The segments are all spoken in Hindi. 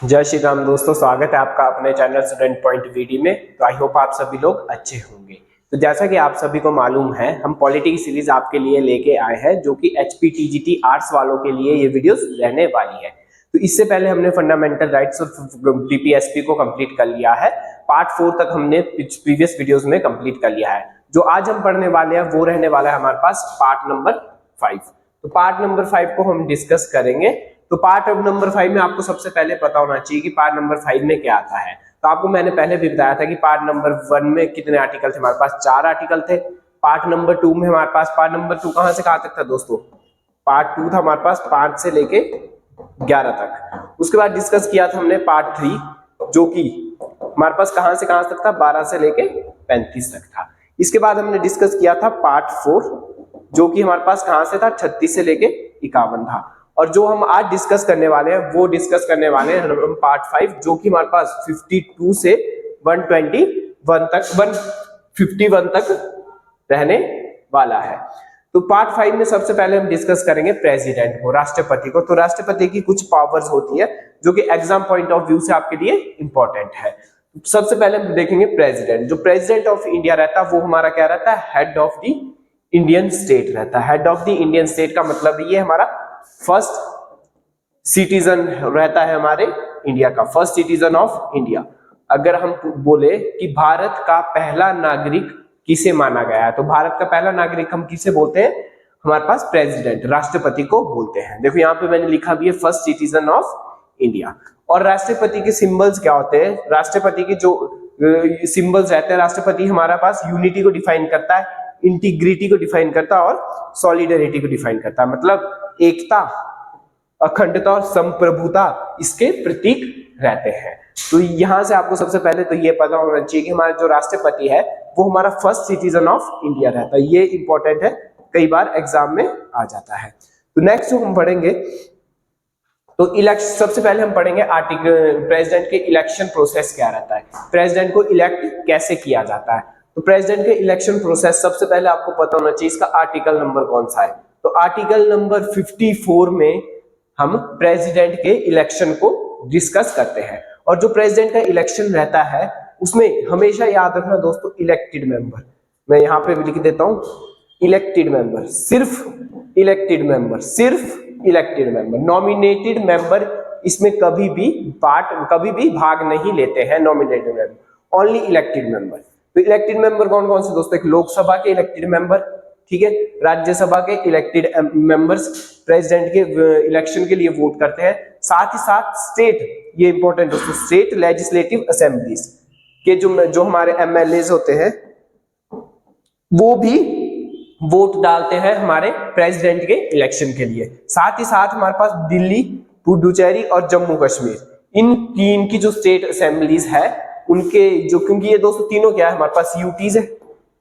जय श्री राम दोस्तों, स्वागत है आपका अपने चैनल स्टूडेंट पॉइंट वीडी में। तो आई होप आप सभी लोग अच्छे होंगे। तो जैसा कि आप सभी को मालूम है, हम पॉलिटी की सीरीज आपके लिए लेके आए हैं, जो कि एचपीटीजीटी आर्ट्स वालों के लिए ये वीडियोस रहने वाली है। तो इससे पहले हमने फंडामेंटल राइट्स और टीपीएसपी को कंप्लीट कर लिया है। पार्ट 4 तक हमने प्रीवियस वीडियोज में कंप्लीट कर लिया है। जो आज हम पढ़ने वाले हैं वो रहने वाला है हमारे पास पार्ट नंबर 5। तो पार्ट नंबर 5 को हम डिस्कस करेंगे। तो पार्ट नंबर 5 में आपको सबसे पहले पता होना चाहिए कि पार्ट नंबर 5 में क्या आता है। तो आपको मैंने पहले भी बताया था कि पार्ट नंबर 1 में कितने आर्टिकल थे, हमारे पास 4 आर्टिकल थे। पार्ट नंबर 2 में हमारे पास, पार्ट नंबर 2 कहां से कहां तक था दोस्तों? पार्ट 2 था हमारे पास 5 से लेके 11 तक। उसके बाद डिस्कस किया था हमने पार्ट 3, जो कि हमारे पास कहां से कहां तक था, 12 से लेके 35 तक था। इसके बाद हमने डिस्कस किया था पार्ट 4, जो कि हमारे पास कहां से था, 36 से लेके 51 था। और जो हम आज डिस्कस करने वाले हैं वो डिस्कस करने वाले हैं हम पार्ट 5, जो कि हमारे पास 52 से 121 तक 151 तक रहने वाला है। तो पार्ट 5 में सबसे पहले हम डिस्कस करेंगे प्रेसिडेंट को, राष्ट्रपति को। तो राष्ट्रपति की कुछ पावर्स होती है जो कि एग्जाम पॉइंट ऑफ व्यू से आपके लिए इंपॉर्टेंट है। सबसे पहले हम देखेंगे प्रेसिडेंट। जो प्रेसिडेंट ऑफ इंडिया रहता है वो हमारा क्या रहता है, head of the Indian state रहता है। Head of the Indian state का मतलब ये हमारा फर्स्ट सिटीजन रहता है हमारे इंडिया का, फर्स्ट सिटीजन ऑफ इंडिया। अगर हम बोले कि भारत का पहला नागरिक किसे माना गया है, तो भारत का पहला नागरिक हम किसे बोलते हैं, हमारे पास प्रेसिडेंट, राष्ट्रपति को बोलते हैं। देखो यहाँ पे मैंने लिखा भी है फर्स्ट सिटीजन ऑफ इंडिया। और राष्ट्रपति के सिंबल्स क्या होते हैं, राष्ट्रपति के जो सिंबल्स रहते हैं, राष्ट्रपति हमारा पास यूनिटी को डिफाइन करता है, इंटीग्रिटी को डिफाइन करता है और सॉलिडरिटी को डिफाइन करता है। मतलब एकता, अखंडता और संप्रभुता इसके प्रतीक रहते हैं। तो यहां से आपको सबसे पहले तो ये पता होना चाहिए कि हमारा जो राष्ट्रपति है वो हमारा फर्स्ट सिटीजन ऑफ इंडिया रहता है। ये इंपॉर्टेंट है, कई बार एग्जाम में आ जाता है। तो नेक्स्ट जो हम पढ़ेंगे तो इलेक्शन, सबसे पहले हम पढ़ेंगे आर्टिकल प्रेसिडेंट के इलेक्शन प्रोसेस क्या रहता है, प्रेसिडेंट को इलेक्ट कैसे किया जाता है। तो प्रेसिडेंट के इलेक्शन प्रोसेस सबसे पहले आपको पता होना चाहिए इसका आर्टिकल नंबर कौन सा है। तो आर्टिकल नंबर 54 में हम प्रेसिडेंट के इलेक्शन को डिस्कस करते हैं। और जो प्रेसिडेंट का इलेक्शन रहता है उसमें हमेशा याद रखना दोस्तों, इलेक्टेड मेंबर, मैं यहां पे भी लिख देता हूं, इलेक्टेड मेंबर, सिर्फ इलेक्टेड मेंबर, सिर्फ इलेक्टेड मेंबर। नॉमिनेटेड मेंबर इसमें कभी भी भाग नहीं लेते हैं, nominated member, only elected member. तो इलेक्टेड मेंबर कौन कौन से दोस्तों, एक लोकसभा के इलेक्टेड मेंबर, ठीक है, राज्यसभा के इलेक्टेड मेंबर्स प्रेसिडेंट के इलेक्शन के लिए वोट करते हैं। साथ ही साथ स्टेट, ये इंपॉर्टेंट दोस्तों, स्टेट लेजिस्लेटिव असेंबलीज के जो हमारे एमएलए होते हैं वो भी वोट डालते हैं हमारे प्रेसिडेंट के इलेक्शन के लिए। साथ ही साथ हमारे पास दिल्ली, पुडुचेरी और जम्मू कश्मीर, इन तीन की जो स्टेट असेंबलीज है उनके जो, क्योंकि ये दोस्तों तीनों क्या है हमारे पास, यूटीज है,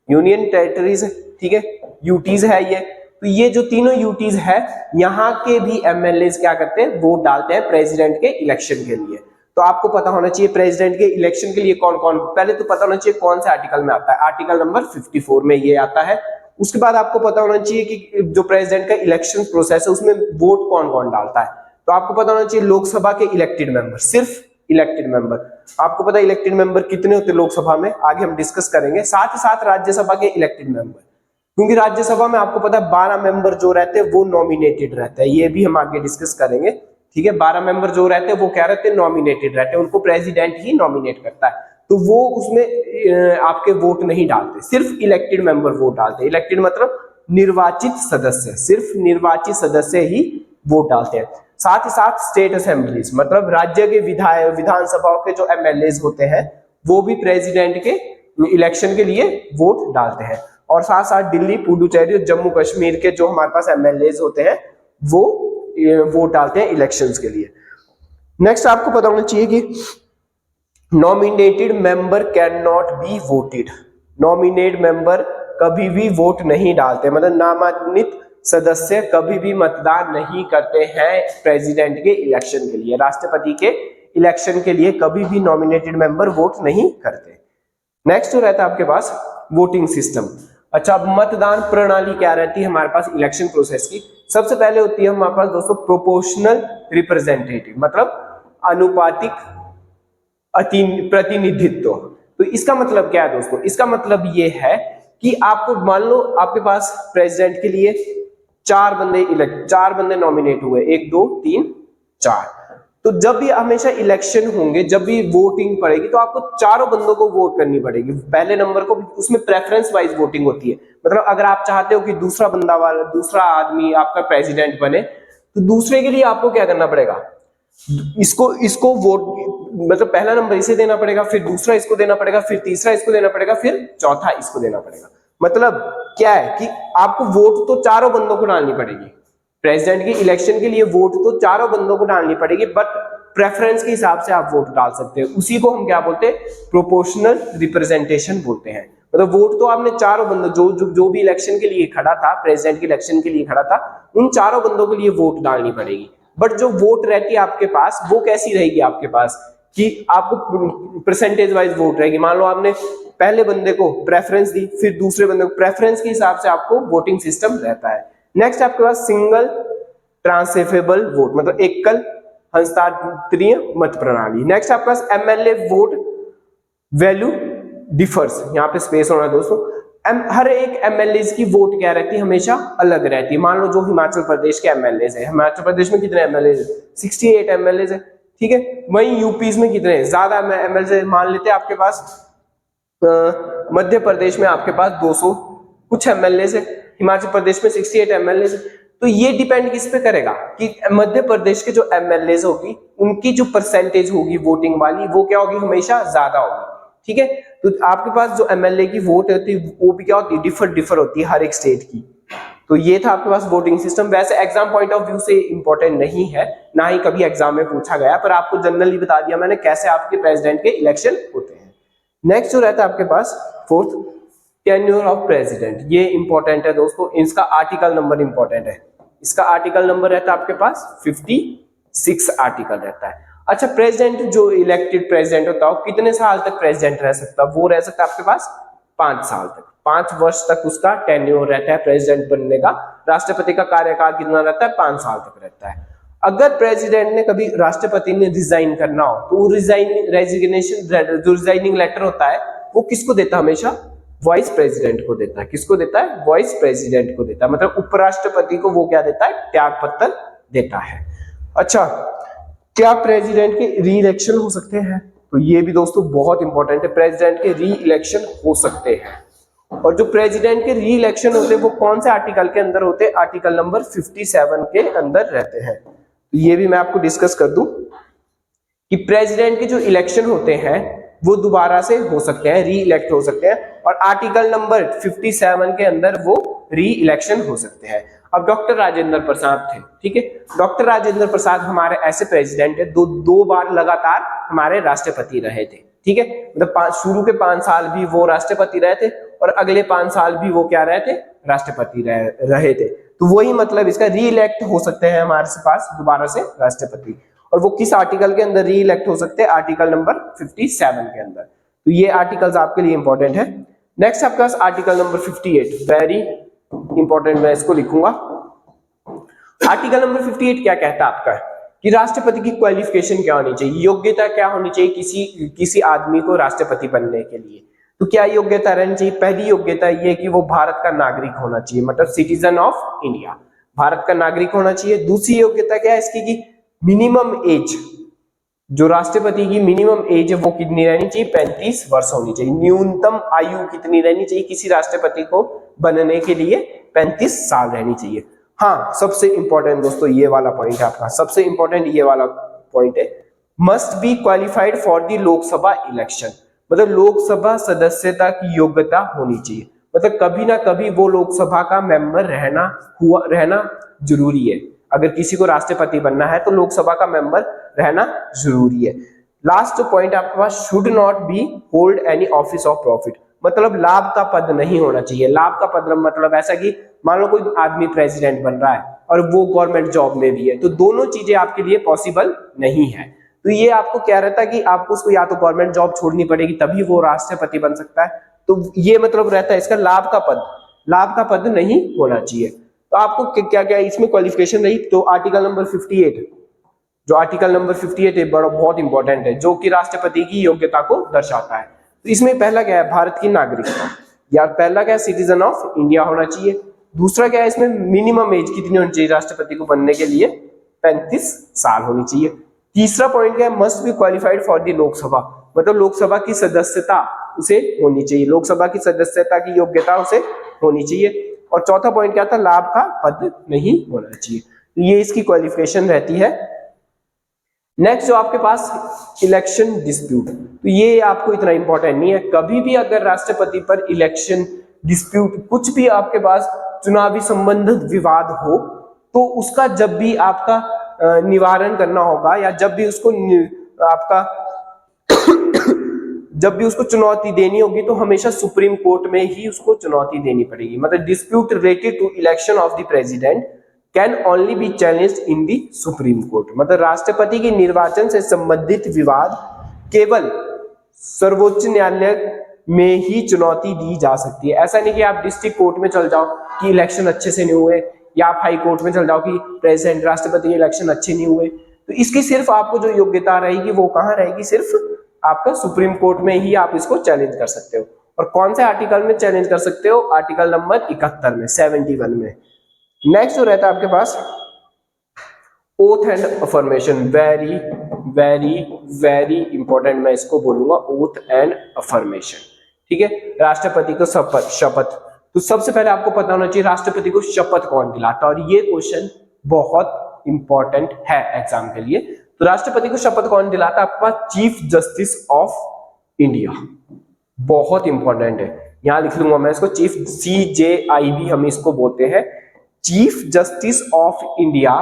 यूनियन टेरिटरीज है, ठीक है, यूटीज है ये। तो ये जो तीनों यूटीज है, यहाँ के भी एमएलए क्या करते हैं, वोट डालते हैं प्रेसिडेंट के इलेक्शन के लिए। तो आपको पता होना चाहिए प्रेसिडेंट के इलेक्शन के लिए कौन कौन, पहले तो पता होना चाहिए कौन से आर्टिकल में आता है, आर्टिकल नंबर 54 में ये आता है। उसके बाद आपको पता होना चाहिए कि जो प्रेसिडेंट का इलेक्शन प्रोसेस है उसमें वोट कौन कौन डालता है। तो आपको पता होना चाहिए लोकसभा के इलेक्टेड मेंबर, सिर्फ इलेक्टेड मेंबर। आपको पता है इलेक्टेड मेंबर कितने होते हैं लोकसभा में, आगे हम डिस्कस करेंगे। साथ ही साथ राज्यसभा के इलेक्टेड मेंबर, क्योंकि राज्यसभा में आपको पता है 12 मेंबर जो रहते हैं वो नॉमिनेटेड रहते हैं, ये भी हम आगे डिस्कस करेंगे, ठीक है। 12 मेंबर जो रहते हैं वो क्या रहते हैं, नॉमिनेटेड रहते हैं, उनको प्रेसिडेंट ही नॉमिनेट करता है। तो वो उसमें आपके वोट नहीं डालते, सिर्फ इलेक्टेड मेंबर वोट डालते हैं। इलेक्टेड मतलब निर्वाचित सदस्य, सिर्फ निर्वाचित सदस्य ही वोट डालते हैं। साथ ही साथ स्टेट असेंबलीज, मतलब राज्य के विधानसभाओं के जो एमएलए होते हैं वो भी प्रेसिडेंट के इलेक्शन के लिए वोट डालते हैं। और साथ साथ दिल्ली, पुडुचेरी और जम्मू कश्मीर के जो हमारे पास एमएलए होते हैं वो वोट डालते हैं इलेक्शंस के लिए। नेक्स्ट आपको पता होना चाहिए कि nominated member can not be voted, nominate member कभी भी वोट नहीं डालते, मतलब नामांकित सदस्य कभी भी मतदान नहीं करते हैं प्रेसिडेंट के इलेक्शन के लिए, राष्ट्रपति के इलेक्शन के लिए कभी भी नॉमिनेटेड मेंबर वोट नहीं करते। नेक्स्ट जो रहता है आपके पास वोटिंग सिस्टम। अच्छा, अब मतदान प्रणाली क्या रहती है हमारे पास इलेक्शन प्रोसेस की। सबसे पहले होती है हमारे पास दोस्तों प्रोपोर्शनल रिप्रेजेंटेटिव, मतलब अनुपातिक प्रतिनिधित्व। तो इसका मतलब क्या है दोस्तों, इसका मतलब ये है कि आपको मान लो आपके पास प्रेसिडेंट के लिए चार बंदे नॉमिनेट हुए, 1 2 3 4। तो जब भी हमेशा इलेक्शन होंगे, जब भी वोटिंग पड़ेगी तो आपको चारों बंदों को वोट करनी पड़ेगी, पहले नंबर को। उसमें प्रेफरेंस वाइज वोटिंग होती है, मतलब अगर आप चाहते हो कि दूसरा आदमी आपका प्रेसिडेंट बने, तो दूसरे के लिए आपको क्या करना पड़ेगा, इसको वोट, मतलब पहला नंबर इसे देना पड़ेगा, फिर दूसरा इसको देना पड़ेगा, फिर तीसरा इसको देना पड़ेगा, फिर चौथा इसको देना पड़ेगा। मतलब क्या है कि आपको वोट तो चारों बंदों को डालनी पड़ेगी, प्रेसिडेंट की इलेक्शन के लिए वोट तो चारों बंदों को डालनी पड़ेगी, बट प्रेफरेंस के हिसाब से आप वोट डाल सकते हैं। उसी को हम क्या बोलते हैं, प्रोपोर्शनल रिप्रेजेंटेशन बोलते हैं। मतलब वोट तो आपने चारों बंदों, जो भी इलेक्शन के लिए खड़ा था, प्रेसिडेंट के इलेक्शन के लिए खड़ा था, उन चारों बंदों के लिए वोट डालनी पड़ेगी। बट जो वोट रहती है आपके पास, वो कैसी रहेगी आपके पास, कि आपको परसेंटेज वाइज वोट रहेगी। मान लो आपने पहले बंदे को प्रेफरेंस दी, फिर दूसरे बंदे को, प्रेफरेंस के हिसाब से आपको वोटिंग सिस्टम रहता है। नेक्स्ट आपके पास सिंगल ट्रांसफरेबल वोट, मतलब एकल हस्तांतरणीय मत प्रणाली। नेक्स्ट आपके पास एमएलए वोट वैल्यू डिफर्स, यहाँ पे स्पेस होना है दोस्तों। हर एक एमएलए की वोट क्या रहती है, हमेशा अलग रहती है। मान लो जो हिमाचल प्रदेश के एमएलए है, हिमाचल प्रदेश में कितने एमएलए है, 68 एमएलए है, ठीक है। वहीं यूपी में कितने ज्यादा एमएलए, मान लेते हैं आपके पास मध्य प्रदेश में आपके पास 200 कुछ एमएलए है, हिमाचल प्रदेश में 68 एमएलए है। तो ये डिपेंड किस पे करेगा कि मध्य प्रदेश के जो एमएलए होगी, उनकी जो परसेंटेज होगी वोटिंग वाली, वो क्या होगी, हमेशा ज्यादा होगी, ठीक है। तो आपके पास जो एमएलए की वोट होती है, वो भी क्या होती है, डिफर होती है हर एक स्टेट की। तो ये था आपके पास वोटिंग सिस्टम। वैसे एग्जाम पॉइंट ऑफ व्यू से इंपॉर्टेंट नहीं है, ना ही कभी एग्जाम में पूछा गया, पर आपको जनरली बता दिया मैंने कैसे आपके प्रेसिडेंट के इलेक्शन होते हैं। नेक्स्ट जो रहता है आपके पास फोर्थ, टेन्योर ऑफ प्रेसिडेंट। ये इंपॉर्टेंट है दोस्तों, इसका आर्टिकल नंबर इंपॉर्टेंट है। इसका आर्टिकल नंबर रहता है आपके पास 56 आर्टिकल रहता है। अच्छा, प्रेसिडेंट जो इलेक्टेड प्रेसिडेंट होता है, कितने साल तक प्रेसिडेंट रह सकता है, वो रह सकता है आपके पास 5 साल तक, 5 वर्ष तक उसका टेन्योर रहता है प्रेसिडेंट बनने का। राष्ट्रपति का कार्यकाल कितना रहता है, 5 साल तक रहता है। अगर प्रेसिडेंट ने कभी, राष्ट्रपति ने रिजाइन करना हो, तो रिजाइनिंग लेटर होता है, वो किसको देता है, हमेशा वाइस प्रेसिडेंट को देता है। किसको देता है, वाइस प्रेसिडेंट को देता है। मतलब उपराष्ट्रपति को वो क्या देता है, त्याग पत्र देता है। अच्छा, क्या प्रेसिडेंट के री इलेक्शन हो सकते हैं, तो ये भी दोस्तों बहुत इंपॉर्टेंट है, प्रेसिडेंट के री इलेक्शन हो सकते हैं। और जो प्रेसिडेंट के री इलेक्शन होते हैं, वो कौन से आर्टिकल के अंदर होते हैं, आर्टिकल नंबर 57 के अंदर रहते हैं। तो ये भी मैं आपको डिस्कस कर दूं कि प्रेसिडेंट के जो इलेक्शन होते हैं, वो दोबारा से हो सकते हैं, री इलेक्ट हो सकते हैं, और आर्टिकल नंबर 57 के अंदर वो री इलेक्शन हो सकते हैं। अब डॉक्टर राजेंद्र प्रसाद थे, ठीक है, डॉक्टर राजेंद्र प्रसाद हमारे ऐसे प्रेसिडेंट है, दो बार लगातार हमारे राष्ट्रपति रहे थे, ठीक है। मतलब शुरू के 5 साल भी वो राष्ट्रपति रहे थे, और अगले 5 साल भी वो क्या रहे थे, राष्ट्रपति रहे थे। तो वही मतलब इसका री इलेक्ट हो सकते हैं हमारे पास दोबारा से राष्ट्रपति। और वो किस आर्टिकल के अंदर री इलेक्ट हो सकते हैं, आर्टिकल नंबर 57 के अंदर। तो ये आर्टिकल्स आपके लिए इंपॉर्टेंट है। नेक्स्ट आपके पास आर्टिकल नंबर 58, वेरी इंपॉर्टेंट, मैं इसको लिखूंगा। आर्टिकल नंबर 58 क्या कहता है आपका, कि राष्ट्रपति की क्वालिफिकेशन क्या होनी चाहिए, योग्यता क्या होनी चाहिए किसी आदमी को राष्ट्रपति बनने के लिए। तो क्या योग्यता रहनी चाहिए, पहली योग्यता ये कि वो भारत का नागरिक होना चाहिए, मतलब सिटीजन ऑफ इंडिया, भारत का नागरिक होना चाहिए। दूसरी योग्यता क्या है इसकी, कि मिनिमम एज, जो राष्ट्रपति की मिनिमम एज है वो कितनी रहनी चाहिए, 35 वर्ष होनी चाहिए। न्यूनतम आयु कितनी रहनी चाहिए किसी राष्ट्रपति को बनने के लिए, 35 साल रहनी चाहिए। हाँ, सबसे इंपॉर्टेंट दोस्तों ये वाला पॉइंट है आपका, सबसे इंपॉर्टेंट ये वाला पॉइंट है, must be qualified for the Lok Sabha election. मतलब लोकसभा सदस्यता की योग्यता होनी चाहिए, मतलब कभी ना कभी वो लोकसभा का मेंबर रहना जरूरी है। अगर किसी को राष्ट्रपति बनना है तो लोकसभा का मेंबर रहना जरूरी है। लास्ट पॉइंट आपके पास, should not be hold any office of profit, मतलब लाभ का पद नहीं होना चाहिए। लाभ का पद मतलब ऐसा कि मान लो कोई आदमी प्रेसिडेंट बन रहा है और वो गवर्नमेंट जॉब में भी है, तो दोनों चीजें आपके लिए पॉसिबल नहीं है। तो ये आपको क्या रहता है कि आपको उसको या तो गवर्नमेंट जॉब छोड़नी पड़ेगी तभी वो राष्ट्रपति बन सकता है। तो ये मतलब रहता है इसका, लाभ का पद नहीं होना चाहिए। तो आपको क्या क्या इसमें क्वालिफिकेशन रही, तो आर्टिकल नंबर 58 जो आर्टिकल नंबर 58 है बड़ा बहुत इंपॉर्टेंट है, जो कि राष्ट्रपति की योग्यता को दर्शाता है। तो इसमें पहला क्या है, भारत की नागरिकता, या पहला क्या है, सिटीजन ऑफ इंडिया होना चाहिए। दूसरा क्या है, इसमें मिनिमम एज कितनी होनी चाहिए राष्ट्रपति को बनने के लिए, 35 साल होनी चाहिए। तीसरा पॉइंट क्या है, must be qualified for the Lok Sabha, मतलब लोकसभा की सदस्यता उसे होनी चाहिए, लोकसभा की सदस्यता की योग्यता उसे होनी चाहिए। और चौथा पॉइंट क्या था, लाभ का पद नहीं होना चाहिए। तो ये इसकी क्वालिफिकेशन रहती है। नेक्स्ट जो आपके पास इलेक्शन डिस्प्यूट, तो ये आपको इतना इंपॉर्टेंट नहीं है। कभी भी अगर राष्ट्रपति पर इलेक्शन डिस्प्यूट, कुछ भी आपके पास चुनावी संबंधित विवाद हो, तो उसका जब भी आपका निवारण करना होगा, या जब भी उसको आपका जब भी उसको चुनौती देनी होगी, तो हमेशा सुप्रीम कोर्ट में ही उसको चुनौती देनी पड़ेगी। मतलब dispute related to election of the president can only be challenged in the supreme court, मतलब राष्ट्रपति के निर्वाचन से संबंधित विवाद केवल सर्वोच्च न्यायालय में ही चुनौती दी जा सकती है। ऐसा नहीं कि आप डिस्ट्रिक्ट कोर्ट में चल जाओ कि इलेक्शन अच्छे से नहीं हुए, या आप हाई कोर्ट में चल जाओ कि प्रेसिडेंट राष्ट्रपति के इलेक्शन अच्छे नहीं हुए। तो इसकी सिर्फ आपको जो योग्यता रहेगी वो कहाँ रहेगी, सिर्फ आपका सुप्रीम कोर्ट में ही आप इसको चैलेंज कर सकते हो। और कौन से आर्टिकल में चैलेंज कर सकते हो, आर्टिकल नंबर 71 में, 71 में। नेक्स्ट जो रहता है आपके पास oath and affirmation, very very very important, मैं इसको बोलूंगा ओथ एंड अफर्मेशन, ठीक है। राष्ट्रपति को शपथ, तो सबसे पहले आपको पता होना चाहिए राष्ट्रपति को शपथ कौन दिलाता है, और ये क्वेश्चन बहुत इंपॉर्टेंट है एग्जाम के लिए। तो राष्ट्रपति को शपथ कौन दिलाता है, आपके पास चीफ जस्टिस ऑफ इंडिया, बहुत इंपॉर्टेंट है, यहां लिख लूंगा मैं इसको, चीफ CJIB हम इसको बोलते हैं, चीफ जस्टिस ऑफ इंडिया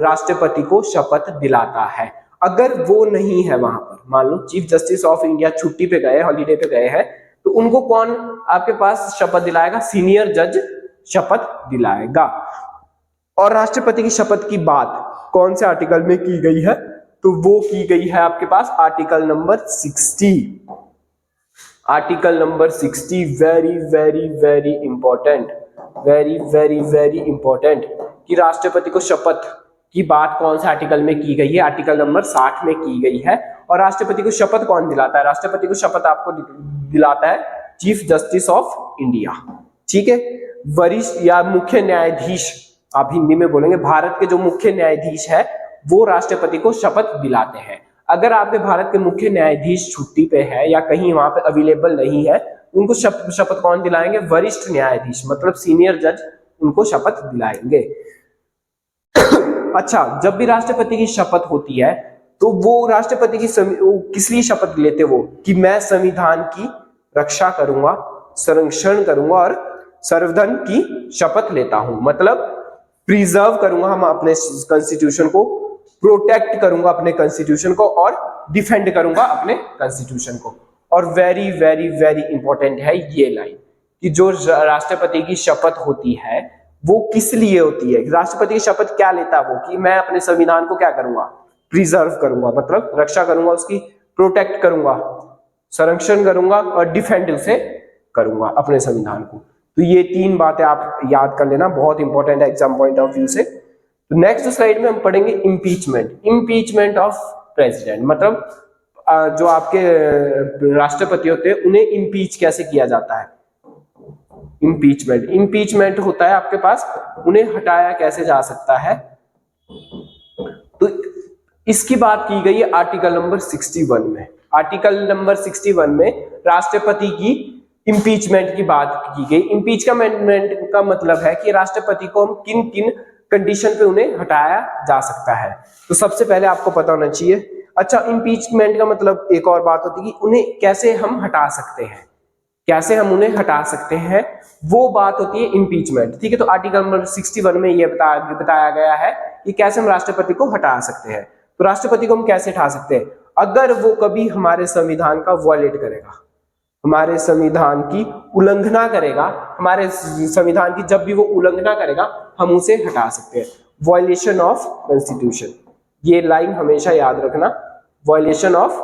राष्ट्रपति को शपथ दिलाता है। अगर वो नहीं है वहां पर, मान लो चीफ जस्टिस ऑफ इंडिया छुट्टी पे गए, हॉलीडे पे गए हैं, तो उनको कौन आपके पास शपथ दिलाएगा, सीनियर जज शपथ दिलाएगा। और राष्ट्रपति की शपथ की बात कौन से आर्टिकल में की गई है, तो वो की गई है आपके पास article number 60, article number 60, very very very important, very very very important, कि राष्ट्रपति को शपथ की बात कौन से आर्टिकल में की गई है, आर्टिकल नंबर 60 में की गई है। और राष्ट्रपति को शपथ कौन दिलाता है, राष्ट्रपति को शपथ आपको दिलाता है चीफ जस्टिस ऑफ इंडिया, ठीक है। वरिष्ठ या मुख्य न्यायाधीश, आप हिंदी में बोलेंगे, भारत के जो मुख्य न्यायाधीश है वो राष्ट्रपति को शपथ दिलाते हैं। अगर आपके भारत के मुख्य न्यायाधीश छुट्टी पे है या कहीं वहां पे अवेलेबल नहीं है, उनको शपथ कौन दिलाएंगे, वरिष्ठ न्यायाधीश, मतलब सीनियर जज उनको शपथ दिलाएंगे। अच्छा, जब भी राष्ट्रपति की शपथ होती है तो वो राष्ट्रपति की किस लिए शपथ लेते, वो कि मैं संविधान की रक्षा करूंगा, संरक्षण करूंगा और संवर्धन की शपथ लेता हूं, मतलब प्रिजर्व करूंगा हम अपने कॉन्स्टिट्यूशन को, प्रोटेक्ट करूंगा अपने कॉन्स्टिट्यूशन को, और डिफेंड करूंगा अपने कॉन्स्टिट्यूशन को। और वेरी वेरी वेरी इंपॉर्टेंट है ये लाइन, कि जो राष्ट्रपति की शपथ होती है वो किस लिए होती है, राष्ट्रपति की शपथ क्या लेता है वो, कि मैं अपने संविधान को क्या करूंगा, प्रिजर्व करूंगा, मतलब रक्षा करूंगा उसकी, प्रोटेक्ट करूंगा, संरक्षण करूंगा और डिफेंड उसे करूंगा अपने संविधान को। तो ये तीन बातें आप याद कर लेना, बहुत इंपॉर्टेंट है एग्जाम पॉइंट ऑफ व्यू से। तो नेक्स्ट स्लाइड में हम पढ़ेंगे इम्पीचमेंट, इम्पीचमेंट ऑफ प्रेसिडेंट, मतलब जो आपके राष्ट्रपति होते हैं उन्हें इम्पीच कैसे किया जाता है। इम्पीचमेंट, इम्पीचमेंट होता है आपके पास, उन्हें हटाया कैसे जा सकता है, तो इसकी बात की गई है आर्टिकल नंबर 61 में। आर्टिकल नंबर 61 में राष्ट्रपति की इम्पीचमेंट की बात की गई। इम्पीचमेंट का मतलब है कि राष्ट्रपति को हम किन किन कंडीशन पे उन्हें हटाया जा सकता है। तो सबसे पहले आपको पता होना चाहिए, अच्छा इम्पीचमेंट का मतलब एक और बात होती है कि उन्हें कैसे हम हटा सकते हैं, कैसे हम उन्हें हटा सकते हैं, वो बात होती है इम्पीचमेंट, ठीक है। तो आर्टिकल नंबर 61 में ये बताया गया है कि कैसे हम राष्ट्रपति को हटा सकते हैं। तो राष्ट्रपति को हम कैसे हटा सकते हैं, अगर वो कभी हमारे संविधान का वॉयलेट करेगा, हमारे संविधान की उल्लंघना करेगा, हमारे संविधान की जब भी वो उल्लंघना करेगा हम उसे हटा सकते हैं। वॉयलेशन ऑफ कॉन्स्टिट्यूशन, ये लाइन हमेशा याद रखना, वॉयलेशन ऑफ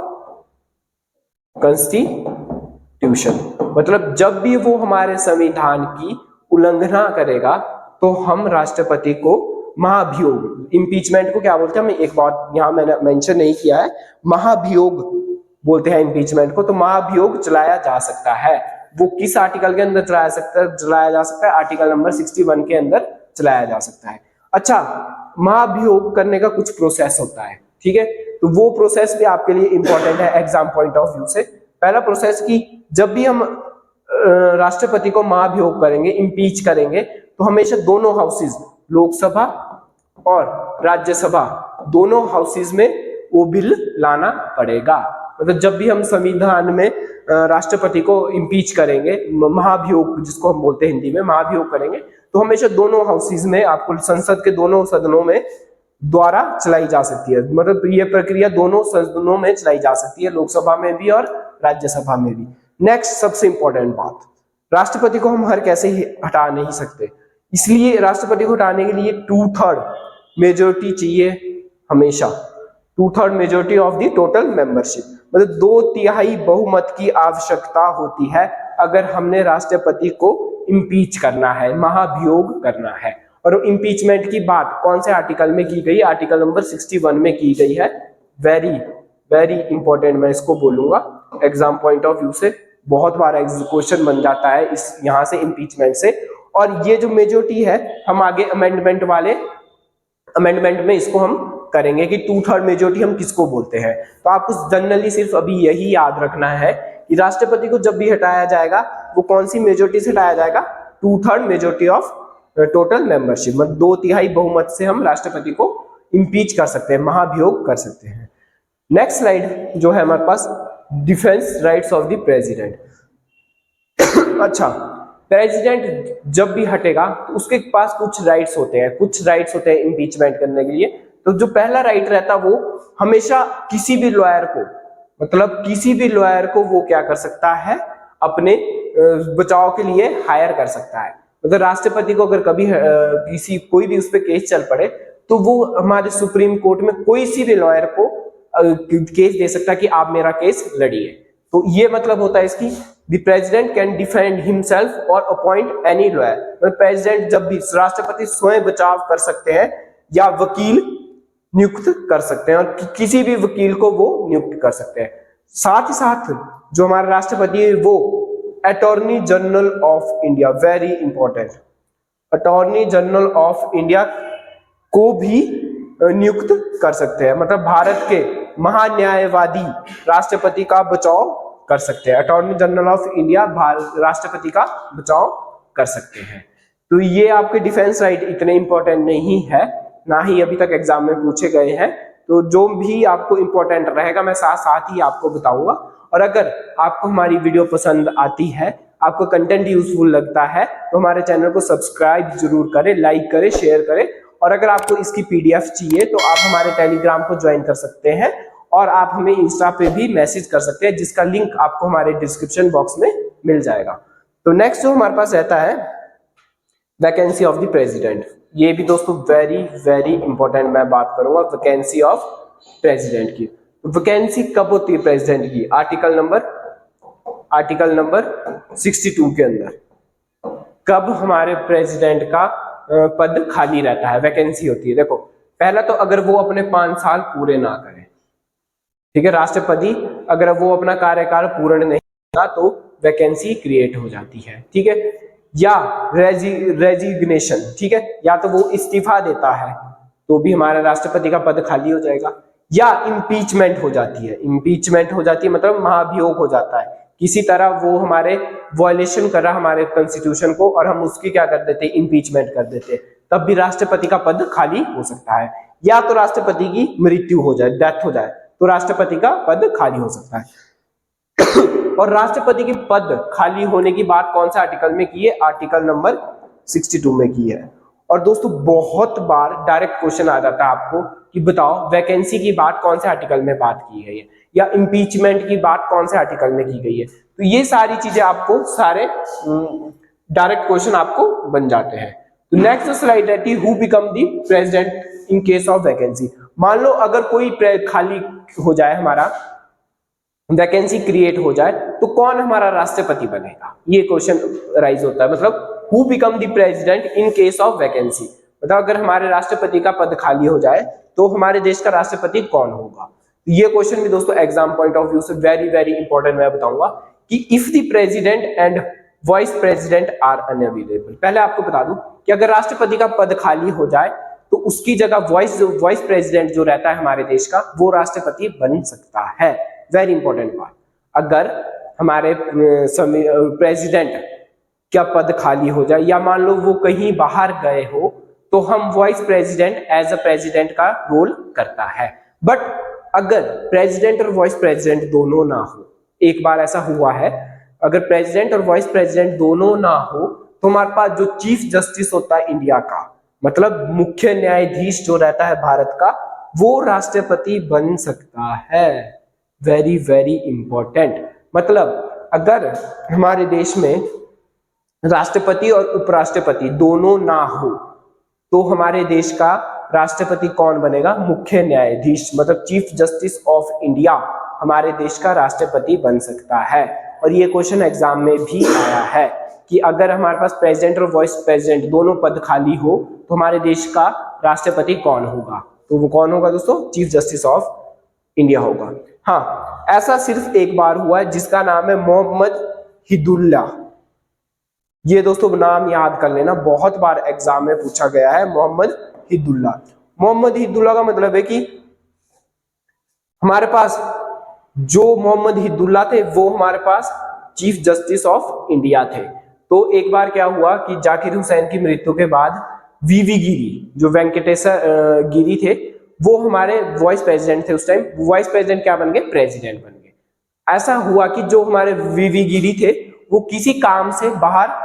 कॉन्स्टिट्यूशन, मतलब जब भी वो हमारे संविधान की उल्लंघना करेगा तो हम राष्ट्रपति को महाभियोग, इम्पीचमेंट को क्या बोलते हैं, हमें एक बात यहाँ मैंने मेंशन नहीं किया है, महाभियोग बोलते हैं इम्पीचमेंट को। तो महाभियोग चलाया जा सकता है, वो किस आर्टिकल के अंदर चलाया जा सकता है, आर्टिकल नंबर 61 के अंदर चलाया जा सकता है। अच्छा, महाभियोग करने का कुछ प्रोसेस होता है, ठीक है, तो वो प्रोसेस भी आपके लिए इंपॉर्टेंट है एग्जाम पॉइंट ऑफ व्यू से। पहला प्रोसेस की जब भी हम राष्ट्रपति को महाभियोग करेंगे, इम्पीच करेंगे, तो हमेशा दोनों हाउसेज, लोकसभा और राज्यसभा, दोनों हाउसेज में वो बिल लाना पड़ेगा। मतलब जब भी हम संविधान में राष्ट्रपति को इम्पीच करेंगे, महाभियोग जिसको हम बोलते हैं हिंदी में, महाभियोग करेंगे, तो हमेशा दोनों हाउसेज में, आपको संसद के दोनों सदनों में द्वारा चलाई जा सकती है। मतलब ये प्रक्रिया दोनों सदनों में चलाई जा सकती है, लोकसभा में भी और राज्यसभा में भी। नेक्स्ट सबसे इंपॉर्टेंट बात, राष्ट्रपति को हम हर कैसे ही हटा नहीं सकते, इसलिए राष्ट्रपति को हटाने के लिए 2/3 मेजोरिटी चाहिए हमेशा, 2/3 majority of the total membership, मतलब 2/3 बहुमत की आवश्यकता होती है अगर हमने राष्ट्रपति को इम्पीच करना है, महाभियोग करना है। और इम्पीचमेंट की बात कौन से आर्टिकल में की गई, आर्टिकल नंबर 61 में की गई है। वेरी वेरी इंपॉर्टेंट, मैं इसको बोलूंगा एग्जाम पॉइंट ऑफ व्यू से, बहुत बार क्वेश्चन बन जाता है इस यहां से, इम्पीचमेंट से। और ये जो मेजोरिटी है, हम आगे अमेंडमेंट में इसको हम करेंगे कि 2/3 मेजोरिटी हम किसको बोलते हैं। तो आपको जनरली सिर्फ अभी यही याद रखना है कि राष्ट्रपति को जब भी हटाया जाएगा, वो कौन सी मेजोरिटी से हटाया जाएगा, 2/3 मेजोरिटी ऑफ टोटल मेंबरशिप, मतलब 2/3 बहुमत से हम राष्ट्रपति को इम्पीच कर सकते हैं, महाभियोग कर सकते हैं। नेक्स्ट स्लाइड जो है हमारे पास, defence rights of the president. अच्छा, प्रेसिडेंट जब भी हटेगा तो उसके पास कुछ राइट्स होते हैं इम्पीचमेंट करने के लिए। तो जो पहला राइट रहता है वो हमेशा किसी भी लॉयर को वो क्या कर सकता है, अपने बचाव के लिए हायर कर सकता है। मतलब राष्ट्रपति को अगर कभी कोई भी उस पर केस चल पड़े, तो वो हमारे सुप्रीम कोर्ट में कोई सी भी लॉयर को केस दे सकता है कि आप मेरा केस लड़िए। तो ये मतलब होता है इसकी, the president can defend himself और अपॉइंट एनी लॉयर। मतलब प्रेसिडेंट जब भी, राष्ट्रपति स्वयं बचाव कर सकते हैं या वकील नियुक्त कर सकते हैं, और किसी भी वकील को वो नियुक्त कर सकते हैं। साथ ही साथ जो हमारा राष्ट्रपति है वो attorney general of India, very important, attorney general of India को भी नियुक्त कर सकते हैं। मतलब भारत के महान्यायवादी राष्ट्रपति का बचाव कर सकते हैं, अटॉर्नी जनरल ऑफ इंडिया राष्ट्रपति का बचाव कर सकते हैं। तो ये आपके डिफेंस राइट इतने इंपॉर्टेंट नहीं है, ना ही अभी तक एग्जाम में पूछे गए हैं। तो जो भी आपको इंपॉर्टेंट रहेगा मैं साथ साथ ही आपको बताऊंगा। और अगर आपको हमारी वीडियो पसंद आती है, आपको कंटेंट यूजफुल लगता है, तो हमारे चैनल को सब्सक्राइब जरूर करें, लाइक करें, शेयर करें। और अगर आपको इसकी पीडीएफ चाहिए तो आप हमारे टेलीग्राम को ज्वाइन कर सकते हैं, और आप हमें इंस्टा पे भी मैसेज कर सकते हैं, जिसका लिंक आपको हमारे डिस्क्रिप्शन बॉक्स में मिल जाएगा। तो नेक्स्ट जो हमारे पास रहता है, वैकेंसी ऑफ द प्रेसिडेंट। ये भी दोस्तों वेरी वेरी इंपॉर्टेंट मैं बात करूंगा, वैकेंसी ऑफ प्रेसिडेंट की। वैकेंसी कब होती है प्रेसिडेंट की, आर्टिकल नंबर 62 के अंदर कब हमारे प्रेसिडेंट का पद खाली रहता है, वैकेंसी होती है। देखो, पहला तो अगर वो अपने 5 साल पूरे ना करें, ठीक है, राष्ट्रपति अगर वो अपना कार्यकाल पूर्ण नहीं करता तो वैकेंसी क्रिएट हो जाती है, ठीक है। या रेजिग्नेशन, ठीक है, या तो वो इस्तीफा देता है तो भी हमारा राष्ट्रपति का पद खाली हो जाएगा। या इम्पीचमेंट हो जाती है, मतलब महाभियोग हो जाता है, किसी तरह वो हमारे वायलेशन कर रहा हमारे कॉन्स्टिट्यूशन को, और हम उसकी क्या कर देते, इम्पीचमेंट कर देते, तब भी राष्ट्रपति का पद खाली हो सकता है। या तो राष्ट्रपति की मृत्यु हो जाए, डेथ हो जाए, तो राष्ट्रपति का पद खाली हो सकता है। और राष्ट्रपति की पद खाली होने की बात कौन से आर्टिकल में की है, आर्टिकल नंबर 62 में की है। और दोस्तों बहुत बार डायरेक्ट क्वेश्चन आ जाता है आपको कि बताओ वैकेंसी की बात कौन से आर्टिकल में बात की गई है, या इम्पीचमेंट की बात कौन से आर्टिकल में की गई है। तो ये सारी चीजें आपको सारे डायरेक्ट क्वेश्चन आपको बन जाते हैं। तो नेक्स्ट स्लाइड रहती है, who become the president in case of vacancy. मान लो अगर कोई खाली हो जाए, हमारा वैकेंसी क्रिएट हो जाए, तो कौन हमारा राष्ट्रपति बनेगा, ये क्वेश्चन राइज होता है। मतलब who become the president in case of vacancy, मतलब अगर हमारे राष्ट्रपति का पद खाली हो जाए तो हमारे देश का राष्ट्रपति कौन होगा। ये क्वेश्चन भी दोस्तों एग्जाम पॉइंट ऑफ व्यू से वेरी वेरी इंपॉर्टेंट मैं बताऊंगा कि if the president and vice president are unavailable. पहले आपको बता दूं कि अगर राष्ट्रपति का पद खाली हो जाए तो उसकी जगह वाइस प्रेसिडेंट जो रहता है हमारे देश का वो राष्ट्रपति बन सकता है। वेरी इंपॉर्टेंट बात, अगर हमारे प्रेसिडेंट का पद खाली हो जाए या मान लो वो कहीं बाहर गए हो तो हम vice president as a president का रोल करता है। बट अगर प्रेसिडेंट और वाइस प्रेसिडेंट दोनों ना हो, एक बार ऐसा हुआ है, अगर प्रेसिडेंट और वाइस प्रेसिडेंट दोनों ना हो तो हमारे पास जो चीफ जस्टिस होता है इंडिया का, मतलब मुख्य न्यायाधीश जो रहता है भारत का, वो राष्ट्रपति बन सकता है। वेरी वेरी इंपॉर्टेंट, मतलब अगर हमारे देश में राष्ट्रपति और उपराष्ट्रपति दोनों ना हो तो हमारे देश का राष्ट्रपति कौन बनेगा, मुख्य न्यायाधीश, मतलब चीफ जस्टिस ऑफ इंडिया हमारे देश का राष्ट्रपति बन सकता है। और ये क्वेश्चन एग्जाम में भी आया है कि अगर हमारे पास प्रेसिडेंट और वाइस प्रेसिडेंट दोनों पद खाली हो तो हमारे देश का राष्ट्रपति कौन होगा, तो वो कौन होगा दोस्तों, चीफ जस्टिस ऑफ इंडिया होगा। हाँ, ऐसा सिर्फ एक बार हुआ है जिसका नाम है मोहम्मद हिदुल्ला। ये दोस्तों नाम याद कर लेना, बहुत बार एग्जाम में पूछा गया है, मोहम्मद हिदुल्ला। मोहम्मद हिदुल्ला का मतलब है कि हमारे पास जो मोहम्मद हिदुल्ला थे वो हमारे पास चीफ जस्टिस ऑफ इंडिया थे। तो एक बार क्या हुआ कि जाकिर हुसैन की मृत्यु के बाद वीवी गिरी, जो वेंकटेश्वर गिरी थे, वो हमारे वाइस प्रेसिडेंट थे उस टाइम, वाइस प्रेसिडेंट क्या बन गए, प्रेसिडेंट बन गए। ऐसा हुआ कि जो हमारे वीवी गिरी थे वो किसी काम से बाहर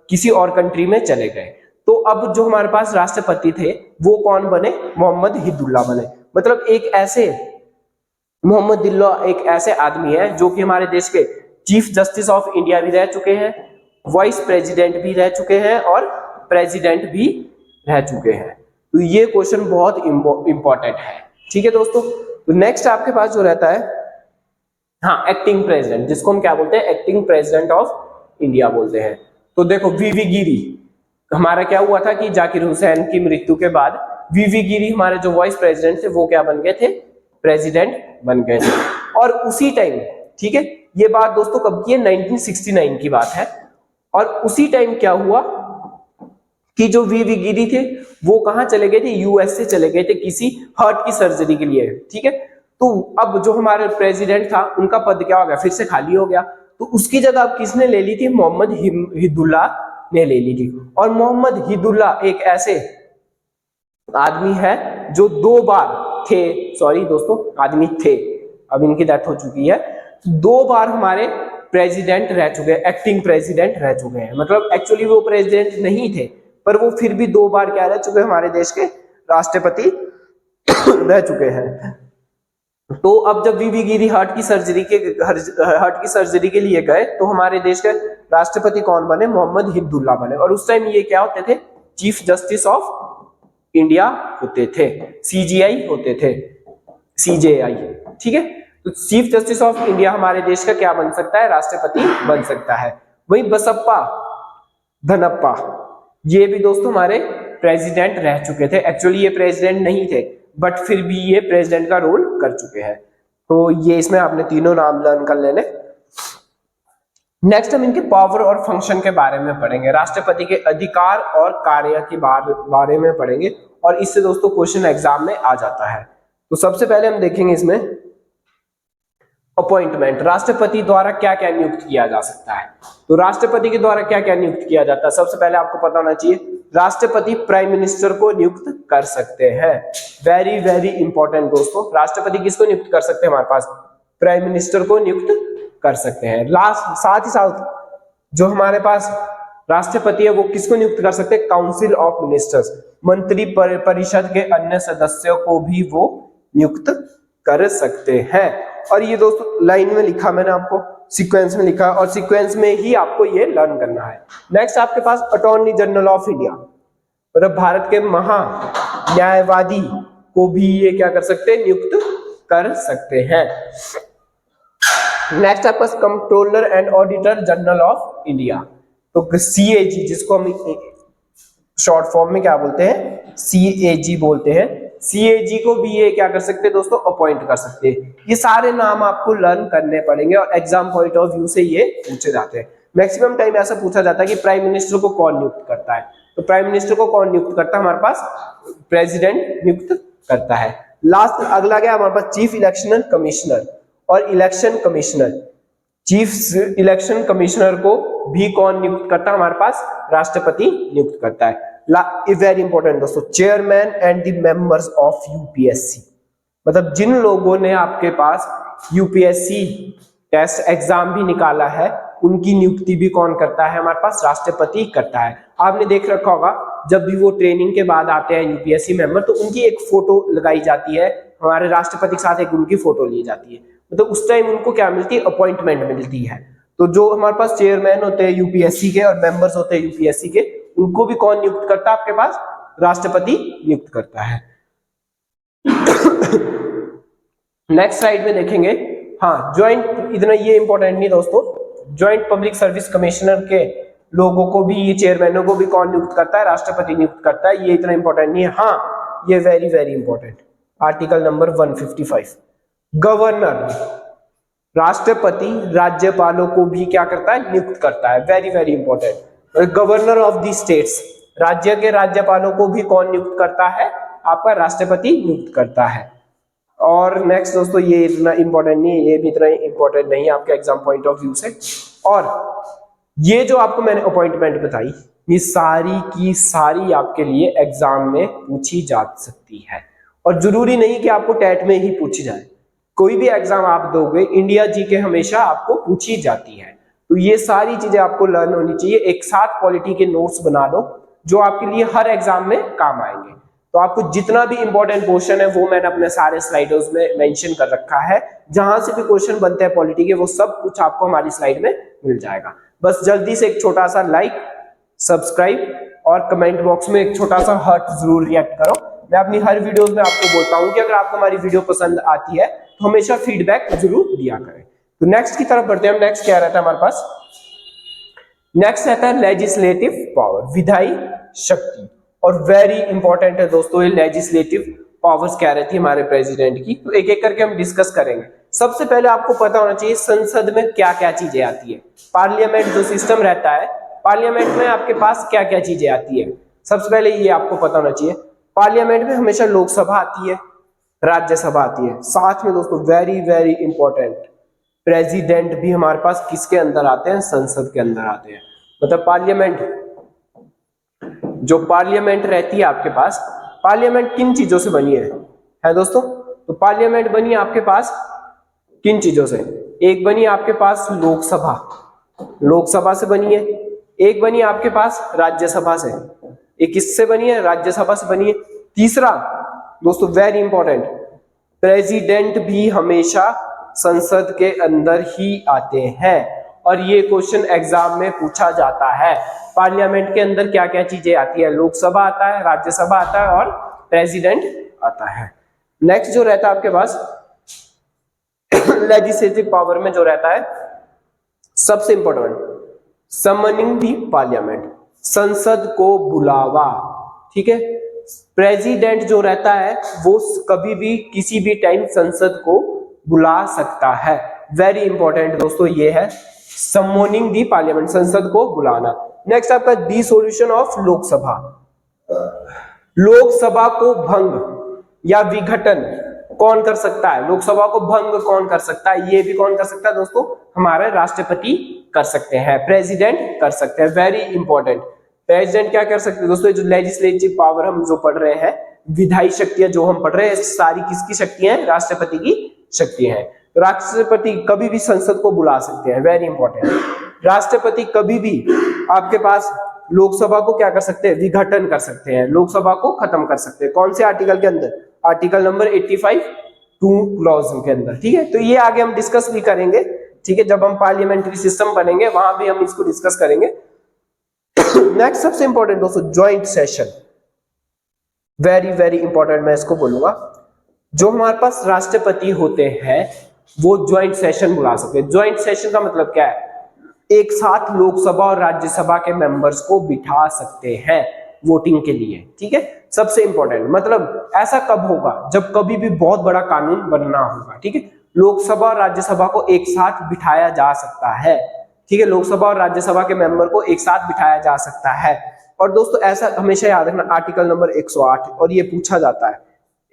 किसी और कंट्री में चले गए, तो अब जो हमारे पास राष्ट्रपति थे वो कौन बने, मोहम्मद हिदुल्ला बने। मतलब एक ऐसे मोहम्मद हिदुल्ला एक ऐसे आदमी है जो कि हमारे देश के चीफ जस्टिस ऑफ इंडिया भी रह चुके हैं, वाइस प्रेसिडेंट भी रह चुके हैं और प्रेसिडेंट भी रह चुके हैं। तो ये क्वेश्चन बहुत इंपॉर्टेंट है, ठीक है दोस्तों। तो नेक्स्ट आपके पास जो रहता है, हाँ, एक्टिंग प्रेसिडेंट, जिसको हम क्या बोलते हैं, एक्टिंग प्रेसिडेंट ऑफ इंडिया बोलते हैं। तो देखो वीवी गिरी, हमारा क्या हुआ था कि जाकिर हुसैन की मृत्यु के बाद वीवी गिरी हमारे जो वाइस प्रेसिडेंट थे वो क्या बन गए थे, प्रेसिडेंट बन गए थे। और उसी टाइम, ठीक है, ये बात दोस्तों कब की है, 1969 की बात है। और उसी टाइम क्या हुआ कि जो वीवी गिरी थे वो कहां चले गए थे, यूएस से चले गए थे किसी हार्ट की सर्जरी के लिए, ठीक है। तो अब जो हमारे प्रेसिडेंट था उनका पद क्या हो गया, फिर से खाली हो गया। तो उसकी जगह अब किसने ले ली थी, मोहम्मद हिदुल्ला ने ले ली थी। और मोहम्मद हिदुल्ला एक ऐसे आदमी है जो 2 बार थे, सॉरी दोस्तों आदमी थे, अब इनकी डेथ हो चुकी है, 2 बार हमारे प्रेसिडेंट रह चुके हैं, एक्टिंग प्रेसिडेंट रह चुके हैं। मतलब एक्चुअली वो प्रेसिडेंट नहीं थे पर वो फिर भी 2 बार क्या रह चुके हैं, हमारे देश के राष्ट्रपति रह चुके हैं। तो अब जब वीवी गिरी हार्ट की सर्जरी के लिए गए तो हमारे देश के राष्ट्रपति कौन बने, मोहम्मद हिदुल्ला बने। और उस टाइम ये क्या होते थे, चीफ जस्टिस ऑफ इंडिया होते थे, सीजीआई होते थे, सीजेआई, ठीक है। तो चीफ जस्टिस ऑफ इंडिया हमारे देश का क्या बन सकता है, राष्ट्रपति बन सकता है। वही बसप्पा धनप्पा, ये भी दोस्तों हमारे प्रेसिडेंट रह चुके थे। एक्चुअली ये प्रेसिडेंट नहीं थे बट फिर भी ये प्रेसिडेंट का रोल कर चुके हैं। तो ये इसमें आपने तीनों नाम लर्न कर लेने। नेक्स्ट हम इनके पावर और फंक्शन के बारे में पढ़ेंगे, राष्ट्रपति के अधिकार और कार्य के बारे में पढ़ेंगे और इससे दोस्तों क्वेश्चन एग्जाम में आ जाता है। तो सबसे पहले हम देखेंगे इसमें अपॉइंटमेंट, राष्ट्रपति द्वारा क्या क्या नियुक्त किया जा सकता है। तो राष्ट्रपति के द्वारा क्या क्या नियुक्त किया जाता है, सबसे पहले आपको पता होना चाहिए, राष्ट्रपति प्राइम मिनिस्टर को नियुक्त कर सकते हैं। वेरी वेरी इंपॉर्टेंट दोस्तों, राष्ट्रपति किसको नियुक्त कर सकते हैं, हमारे पास प्राइम मिनिस्टर को नियुक्त कर सकते हैं। साथ ही साथ जो हमारे पास राष्ट्रपति है वो किसको नियुक्त कर सकते हैं, काउंसिल ऑफ मिनिस्टर्स, मंत्री परिषद के अन्य सदस्यों को भी वो नियुक्त कर सकते हैं। और ये दोस्तों लाइन में लिखा मैंने आपको, सीक्वेंस में लिखा और सीक्वेंस में ही आपको ये लर्न करना है। नेक्स्ट आपके पास अटॉर्नी जनरल ऑफ इंडिया, मतलब भारत के महा न्यायवादी को भी ये क्या कर सकते हैं, नियुक्त कर सकते हैं। नेक्स्ट आपके पास controller and auditor general of India, तो सीएजी जिसको हम शॉर्ट फॉर्म में क्या बोलते हैं, CAG बोलते हैं। CAG को भी ये क्या कर सकते हैं दोस्तों, अपॉइंट कर सकते हैं। ये सारे नाम आपको लर्न करने पड़ेंगे और एग्जाम पॉइंट ऑफ व्यू से ये पूछे जाते हैं। मैक्सिमम टाइम ऐसा पूछा जाता है कि प्राइम मिनिस्टर को कौन नियुक्त करता है, तो प्राइम मिनिस्टर को कौन नियुक्त करता है, हमारे पास प्रेसिडेंट नियुक्त करता है। लास्ट अगला क्या हमारे पास, चीफ इलेक्शन कमिश्नर और election commissioner. Chief election commissioner को भी कौन नियुक्त करता है, हमारे पास राष्ट्रपति नियुक्त करता है। वेरी इंपॉर्टेंट दोस्तों, chairman and the members of UPSC, मतलब जिन लोगों ने आपके पास यूपीएससी टेस्ट एग्जाम भी निकाला है उनकी नियुक्ति भी कौन करता है, हमारे पास राष्ट्रपति करता है। आपने देख रखा होगा जब भी वो ट्रेनिंग के बाद आते हैं यूपीएससी मेंबर, तो उनकी एक फोटो लगाई जाती है, हमारे राष्ट्रपति के साथ एक उनकी फोटो ली जाती है, तो उस टाइम उनको क्या मिलती है, अपॉइंटमेंट मिलती है। तो जो हमारे पास चेयरमैन होते हैं यूपीएससी के और मेंबर्स होते हैं यूपीएससी के, उनको भी कौन नियुक्त करता है, आपके पास राष्ट्रपति नियुक्त करता है। नेक्स्ट स्लाइड में देखेंगे, हाँ ज्वाइंट, इतना ये इंपॉर्टेंट नहीं दोस्तों, ज्वाइंट पब्लिक सर्विस कमिश्नर के लोगों को भी, ये चेयरमैनों को भी कौन नियुक्त करता है, राष्ट्रपति नियुक्त करता है। ये इतना इंपॉर्टेंट नहीं है, हाँ ये very very important, article number 155, governor, राष्ट्रपति राज्यपालों को भी क्या करता है, नियुक्त करता है। Very very important, governor of the states, राज्य के राज्यपालों को भी कौन नियुक्त करता है, आपका राष्ट्रपति नियुक्त करता है। और नेक्स्ट दोस्तों, ये इतना इंपॉर्टेंट नहीं है, ये भी इतना इंपॉर्टेंट नहीं है आपके एग्जाम पॉइंट ऑफ व्यू से। और ये जो आपको मैंने अपॉइंटमेंट बताई, ये सारी की सारी आपके लिए एग्जाम में पूछी जा सकती है, और जरूरी नहीं कि आपको टेट में ही पूछी जाए, कोई भी एग्जाम आप दोगे इंडिया जीके हमेशा आपको पूछी जाती है। तो ये सारी चीजें आपको लर्न होनी चाहिए। एक साथ पॉलिटी के नोट्स बना लो जो आपके लिए हर एग्जाम में काम आएंगे। तो आपको जितना भी इंपॉर्टेंट क्वेश्चन है वो मैंने अपने सारे स्लाइडर्स में मेंशन कर रखा है, जहां से भी क्वेश्चन बनते हैं पॉलिटी के, वो सब कुछ आपको हमारी स्लाइड में मिल जाएगा। बस जल्दी से एक छोटा सा लाइक, सब्सक्राइब और कमेंट बॉक्स में एक छोटा सा हार्ट जरूर रिएक्ट करो। मैं अपनी हर वीडियोस में आपको बोलता हूं कि अगर आपको हमारी वीडियो पसंद आती है तो हमेशा फीडबैक जरूर दिया करें। तो नेक्स्ट की तरफ बढ़ते हैं। नेक्स्ट क्या रहता है हमारे पास, नेक्स्ट रहता है लेजिस्लेटिव पावर, विधायी शक्ति। और वेरी इंपॉर्टेंट है दोस्तों ये लेजिस्लेटिव पावर्स क्या रहती है हमारे प्रेसिडेंट की, तो एक एक करके हम डिस्कस करेंगे। सबसे पहले आपको पता होना चाहिए संसद में क्या क्या चीजें आती है। पार्लियामेंट जो सिस्टम रहता है, पार्लियामेंट में आपके पास क्या क्या चीजें आती है, सबसे पहले ये आपको पता होना चाहिए। पार्लियामेंट में हमेशा लोकसभा आती है, राज्यसभा आती है, साथ में दोस्तों वेरी वेरी इंपॉर्टेंट प्रेसिडेंट भी हमारे पास किसके अंदर आते हैं, संसद के अंदर आते हैं। मतलब पार्लियामेंट, जो पार्लियामेंट रहती है आपके पास, पार्लियामेंट किन चीजों से बनी है दोस्तों, तो पार्लियामेंट बनी है आपके पास किन चीजों से, एक बनी आपके पास लोकसभा, लोकसभा से बनी है, एक बनी आपके पास राज्यसभा से, एक किससे बनी है, राज्यसभा से बनी है। तीसरा दोस्तों वेरी इंपॉर्टेंट, प्रेसिडेंट भी हमेशा संसद के अंदर ही आते हैं, और ये क्वेश्चन एग्जाम में पूछा जाता है। पार्लियामेंट के अंदर क्या क्या चीजें आती है, लोकसभा आता है, राज्यसभा आता है और प्रेसिडेंट आता है। नेक्स्ट जो रहता है आपके पास लेजिस्लेटिव पावर में जो रहता है सबसे इंपॉर्टेंट, समनिंग दी पार्लियामेंट, संसद को बुलावा, ठीक है। प्रेसिडेंट जो रहता है वो कभी भी किसी भी टाइम संसद को बुला सकता है। वेरी इंपॉर्टेंट दोस्तों ये है समनिंग दी पार्लियामेंट, संसद को बुलाना। नेक्स्ट आपका डिसोल्यूशन ऑफ लोकसभा, लोकसभा को भंग या विघटन कौन कर सकता है, लोकसभा को भंग कौन कर सकता है, ये भी कौन कर सकता है दोस्तों, हमारे राष्ट्रपति कर सकते हैं, प्रेसिडेंट कर सकते हैं। वेरी इंपॉर्टेंट, प्रेसिडेंट क्या कर सकते हैं दोस्तों, जो लेजिस्लेटिव पावर हम जो पढ़ रहे हैं, विधायी शक्तियां जो हम पढ़ रहे हैं, सारी किसकी शक्ति है, राष्ट्रपति की शक्ति है। राष्ट्रपति कभी भी संसद को बुला सकते हैं, वेरी इंपॉर्टेंट। राष्ट्रपति कभी भी आपके पास लोकसभा को क्या कर सकते हैं, विघटन कर सकते हैं, लोकसभा को खत्म कर सकते हैं। कौन से आर्टिकल के अंदर, आर्टिकल नंबर 85 2 क्लॉज के अंदर, ठीक है। तो ये आगे हम डिस्कस भी करेंगे, ठीक है, जब हम पार्लियामेंट्री सिस्टम बनेंगे वहां भी हम इसको डिस्कस करेंगे। नेक्स्ट सबसे इंपॉर्टेंट दोस्तों joint session, very very important, मैं इसको बोलूंगा। जो हमारे पास राष्ट्रपति होते हैं वो ज्वाइंट सेशन बुला सकते हैं। ज्वाइंट सेशन का मतलब क्या है, एक साथ लोकसभा और राज्यसभा के मेंबर्स को बिठा सकते हैं। वोटिंग के लिए, ठीक है। सबसे इंपॉर्टेंट मतलब ऐसा कब होगा, जब कभी भी बहुत बड़ा कानून बनना होगा, ठीक है। लोकसभा और राज्यसभा को एक साथ बिठाया जा सकता है, ठीक है। लोकसभा और राज्यसभा के मेंबर को एक साथ बिठाया जा सकता है। और दोस्तों ऐसा हमेशा याद रखना, आर्टिकल नंबर 108, और ये पूछा जाता है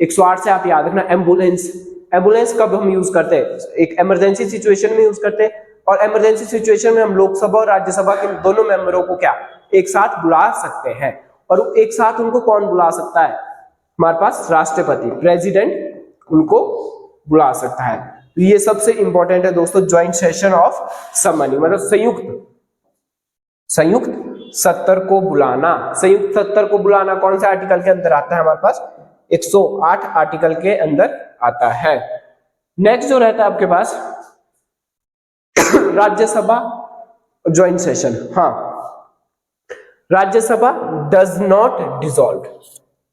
108 से, आप याद रखना एम्बुलेंस। एम्बुलेंस कब हम यूज करते हैं, एक इमरजेंसी सिचुएशन में यूज करते हैं, और इमरजेंसी सिचुएशन में हम लोकसभा और राज्यसभा के दोनों मेंबरों को क्या एक साथ बुला सकते हैं। और एक साथ उनको कौन बुला सकता है, हमारे पास राष्ट्रपति, प्रेसिडेंट उनको बुला सकता है। तो ये सबसे इंपॉर्टेंट है दोस्तों, ज्वाइंट सेशन ऑफ समनी, मतलब संयुक्त सत्र को बुलाना। संयुक्त सत्र को बुलाना कौन से आर्टिकल के अंदर आता है, हमारे पास 108 आर्टिकल के अंदर आता है। नेक्स्ट जो रहता है आपके पास राज्यसभा ज्वाइंट सेशन। हाँ, राज्यसभा डज नॉट डिसॉल्व।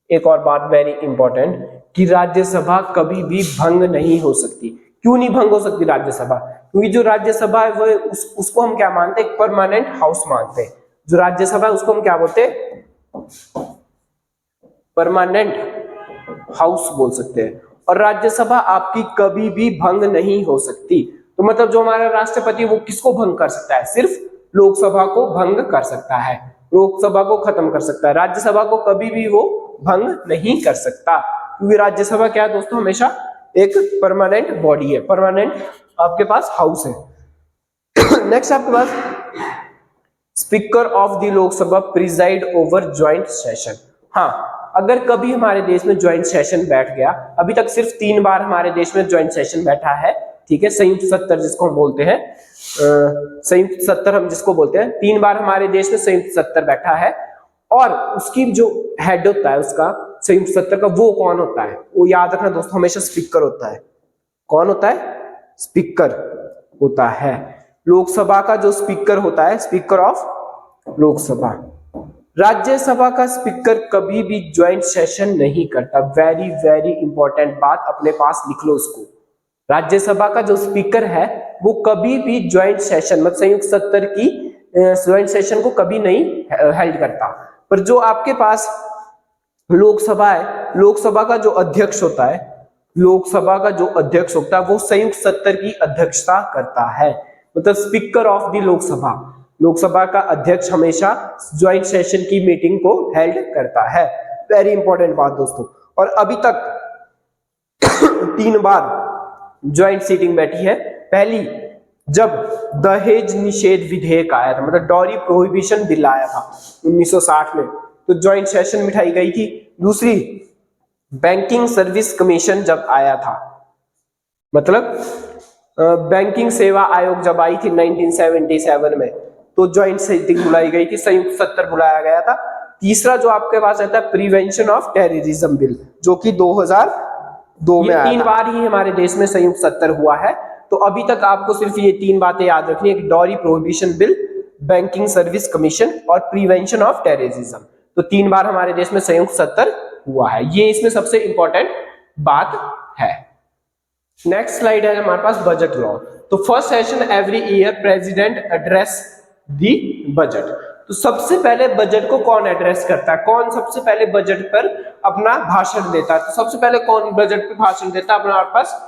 एक और बात वेरी इंपॉर्टेंट कि राज्यसभा कभी भी भंग नहीं हो सकती। क्यों नहीं भंग हो सकती राज्यसभा, क्योंकि जो राज्यसभा है वो उसको हम क्या मानते हैं, परमानेंट हाउस मानते हैं। जो राज्यसभा है उसको हम क्या बोलते हैं, परमानेंट हाउस बोल सकते हैं। और राज्यसभा आपकी कभी भी भंग नहीं हो सकती। तो मतलब जो हमारा राष्ट्रपति वो किसको भंग कर सकता है, सिर्फ लोकसभा को भंग कर सकता है, लोकसभा को खत्म कर सकता है। राज्यसभा को कभी भी वो भंग नहीं कर सकता, क्योंकि राज्यसभा क्या है दोस्तों, हमेशा एक परमानेंट बॉडी है, परमानेंट आपके पास हाउस है। नेक्स्ट आपके पास speaker of the Lok Sabha preside over joint session. हाँ, अगर कभी हमारे देश में ज्वाइंट सेशन बैठ गया, अभी तक सिर्फ 3 बार हमारे देश में ज्वाइंट सेशन बैठा है, ठीक है। संयुक्त सत्र जिसको हम बोलते हैं, संयुक्त सत्र हम जिसको बोलते हैं, 3 बार हमारे देश में संयुक्त सत्र बैठा है। और उसकी जो हेड होता है उसका संयुक्त सत्र का, वो कौन होता है, वो याद रखना दोस्तों, हमेशा स्पीकर होता है। कौन होता है, स्पीकर होता है। लोकसभा का जो स्पीकर होता है, स्पीकर ऑफ लोकसभा। राज्यसभा का स्पीकर कभी भी ज्वाइंट सेशन नहीं करता। वेरी वेरी इंपॉर्टेंट बात, अपने पास लिख लो इसको। राज्यसभा का जो स्पीकर है वो कभी भी ज्वाइंट सेशन मतलब संयुक्त सत्र की ज्वाइंट सेशन को कभी नहीं हेल्ड करता। पर जो आपके पास लोकसभा है, लोकसभा का जो अध्यक्ष होता है, लोकसभा का जो अध्यक्ष होता है वो संयुक्त सत्र की अध्यक्षता करता है। मतलब speaker of the Lok Sabha, Lok Sabha का अध्यक्ष हमेशा ज्वाइंट सेशन की मीटिंग को हेल्ड करता है। वेरी इंपॉर्टेंट बात दोस्तों। और अभी तक 3 बार ज्वाइंट सीटिंग बैठी है। पहली जब दहेज निषेध विधेयक आया था, मतलब डॉरी प्रोहिबिशन बिल आया था 1960 में, तो ज्वाइंट सेशन बिठाई गई थी। दूसरी बैंकिंग सर्विस कमीशन जब आया था, मतलब बैंकिंग सेवा आयोग जब आई थी 1977 में, तो ज्वाइंट सीटिंग बुलाई गई थी, संयुक्त सत्र बुलाया गया था। तीसरा जो आपके पास रहता है प्रिवेंशन ऑफ टेररिज्म बिल, जो कि 2002 में आया था। 3 बार ही हमारे देश में संयुक्त सत्र हुआ है। तो अभी तक आपको सिर्फ ये 3 बातें याद रखनी है कि dowry prohibition bill, banking service commission और प्रिवेंशन ऑफ टेररिज्म। तो 3 बार हमारे देश में संयुक्त सत्र हुआ है, ये इसमें सबसे इंपॉर्टेंट बात है। नेक्स्ट स्लाइड है हमारे पास बजट लॉ। तो first session every year president address दी बजट। तो सबसे पहले बजट को कौन एड्रेस करता है, कौन सबसे पहले बजट पर अपना भाषण देता है। तो सबसे पहले कौन बजट पे भाषण देता है, अपने पास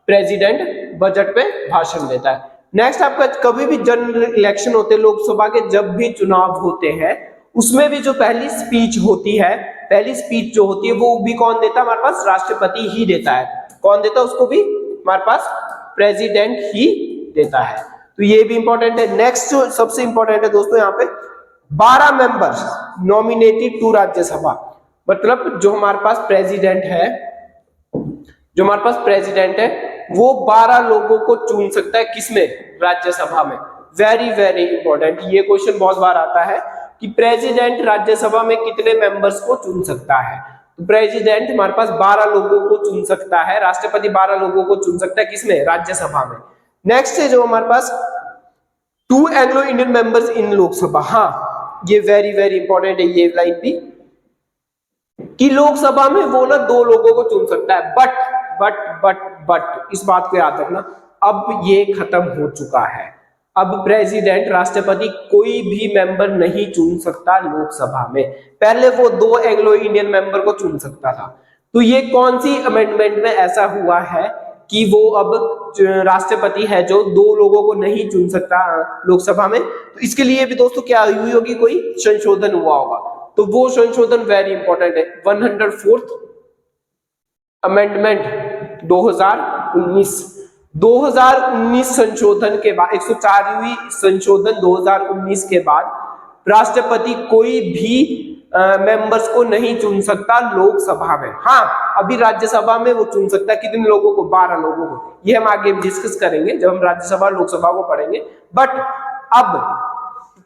प्रेसिडेंट बजट पे भाषण देता है। नेक्स्ट आपका कभी भी जनरल इलेक्शन होते हैं, लोकसभा के जब भी चुनाव होते हैं, उसमें भी जो पहली स्पीच होती है, पहली स्पीच जो होती है वो भी कौन देता है, हमारे पास राष्ट्रपति ही देता है। कौन देता है उसको भी, हमारे पास प्रेसिडेंट ही देता है। तो ये भी इंपॉर्टेंट है। नेक्स्ट जो सबसे इंपॉर्टेंट है दोस्तों, यहाँ पे 12 मेंबर्स नॉमिनेटेड टू राज्यसभा। मतलब जो हमारे पास प्रेसिडेंट है, जो हमारे पास प्रेसिडेंट है वो 12 लोगों को चुन सकता है, किसमें, राज्यसभा में। वेरी वेरी इंपॉर्टेंट, ये क्वेश्चन बहुत बार आता है कि प्रेसिडेंट राज्यसभा में कितने मेंबर्स को चुन सकता है। तो प्रेसिडेंट हमारे पास 12 लोगों को चुन सकता है, राष्ट्रपति 12 लोगों को चुन सकता है, किसमें, राज्यसभा में। नेक्स्ट है जो हमारे पास 2 Anglo Indian members in Lok Sabha. हाँ, ये वेरी वेरी इंपॉर्टेंट है ये लाइन भी, कि लोकसभा में वो ना 2 लोगों को चुन सकता है। बट इस बात को याद रखना, अब ये खत्म हो चुका है। अब प्रेसिडेंट राष्ट्रपति कोई भी मेंबर नहीं चुन सकता लोकसभा में। पहले वो 2 एंग्लो इंडियन मेंबर को चुन सकता था। तो ये कौन सी अमेंडमेंट में ऐसा हुआ है कि वो अब राष्ट्रपति है जो 2 लोगों को नहीं चुन सकता लोकसभा में। तो इसके लिए भी दोस्तों क्या हुई होगी, कोई संशोधन हुआ होगा। तो वो संशोधन वेरी इंपॉर्टेंट है, 104th अमेंडमेंट 2019 संशोधन के बाद, 104वीं संशोधन 2019 के बाद राष्ट्रपति कोई भी मेंबर्स को नहीं चुन सकता लोकसभा में। हाँ, अभी राज्यसभा में वो चुन सकता है, कितने लोगों को, 12 लोगों को। ये हम आगे डिस्कस करेंगे जब हम राज्यसभा लोकसभा को पढ़ेंगे। बट अब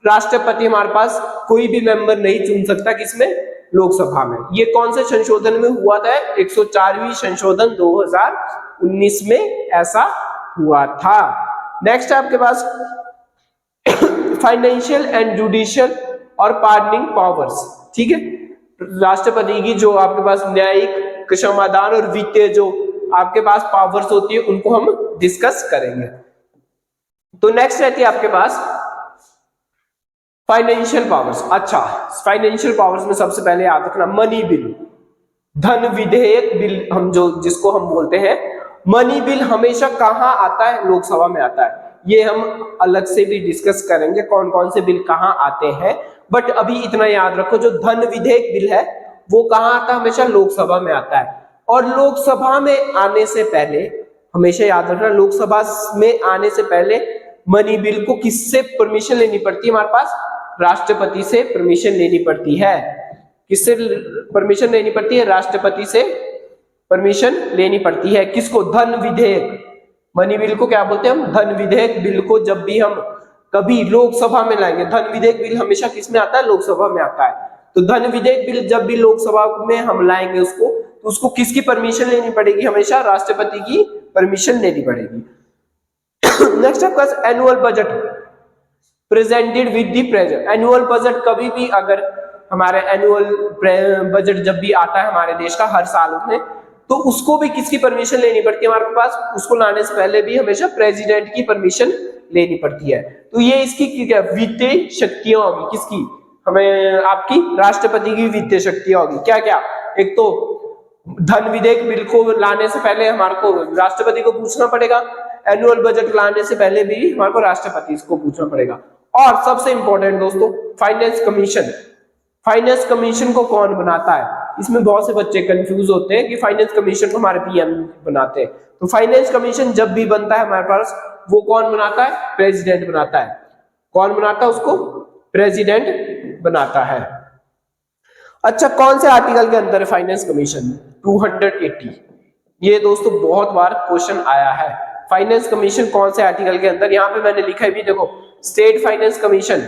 राष्ट्रपति हमारे पास कोई भी मेंबर नहीं चुन सकता, किसमें, लोकसभा में। ये कौन से संशोधन में हुआ था, 104वीं संशोधन 2019 में ऐसा हुआ था। नेक्स्ट आपके पास फाइनेंशियल एंड जुडिशियल और पार्डनिंग पावर्स। ठीक है, राष्ट्रपति की जो आपके पास न्यायिक, क्षमादान और वित्तीय जो आपके पास पावर्स होती है उनको हम डिस्कस करेंगे। तो नेक्स्ट रहती है आपके पास फाइनेंशियल पावर्स। अच्छा, फाइनेंशियल पावर्स में सबसे पहले याद रखना मनी बिल, धन विधेयक बिल, हम जो जिसको हम बोलते हैं मनी बिल, हमेशा कहां आता है, लोकसभा में आता है। ये हम अलग से भी डिस्कस करेंगे कौन कौन से बिल कहां आते हैं। बट अभी इतना याद रखो, जो धन विधेयक बिल है वो कहां आता है, हमेशा लोकसभा में आता है। और लोकसभा में आने से पहले हमेशा याद रखना, लोकसभा में आने से पहले मनी बिल को किससे परमिशन लेनी पड़ती है, हमारे पास राष्ट्रपति से परमिशन लेनी पड़ती है। किससे परमिशन लेनी पड़ती है, राष्ट्रपति से परमिशन लेनी पड़ती है। किसको, धन विधेयक, मनी बिल को क्या बोलते हैं हम, धन विधेयक बिल को जब भी हम कभी लोकसभा में लाएंगे, धन विधेयक बिल हमेशा किसमें आता है, लोकसभा में आता है। तो धन विधेयक बिल जब भी लोकसभा में हम लाएंगे उसको, तो उसको किसकी परमिशन लेनी पड़ेगी, हमेशा राष्ट्रपति की परमिशन लेनी पड़ेगी। नेक्स्ट आपका annual budget presented with the present. Annual budget कभी भी, अगर हमारे एनुअल बजट जब भी आता है हमारे देश का हर साल में, तो उसको भी किसकी परमिशन लेनी पड़ती है हमारे पास, उसको लाने से पहले भी हमेशा प्रेसिडेंट की परमिशन लेनी पड़ती है। तो ये इसकी क्या वित्तीय शक्तियां होगी, किसकी, हमें आपकी राष्ट्रपति की वित्तीय शक्तियां होगी। क्या क्या, एक तो धन विधेयक बिल को लाने से पहले हमारे को राष्ट्रपति को पूछना पड़ेगा, एनुअल बजट लाने से पहले भी हमारे को राष्ट्रपति को पूछना पड़ेगा। और सबसे इंपॉर्टेंट दोस्तों, फाइनेंस कमीशन। फाइनेंस कमीशन को कौन बनाता है, इसमें बहुत से बच्चे कंफ्यूज होते हैं कि फाइनेंस कमीशन को हमारे पीएम बनाते हैं। तो फाइनेंस कमीशन जब भी बनता है हमारे पास, वो कौन बनाता है, प्रेसिडेंट बनाता है। कौन बनाता है उसको, प्रेसिडेंट बनाता है। अच्छा, कौन से आर्टिकल के अंदर है फाइनेंस कमीशन, 280। ये दोस्तों बहुत बार क्वेश्चन आया है, फाइनेंस कमीशन कौन से आर्टिकल के अंदर। यहाँ पे मैंने लिखा है भी, देखो, स्टेट फाइनेंस कमीशन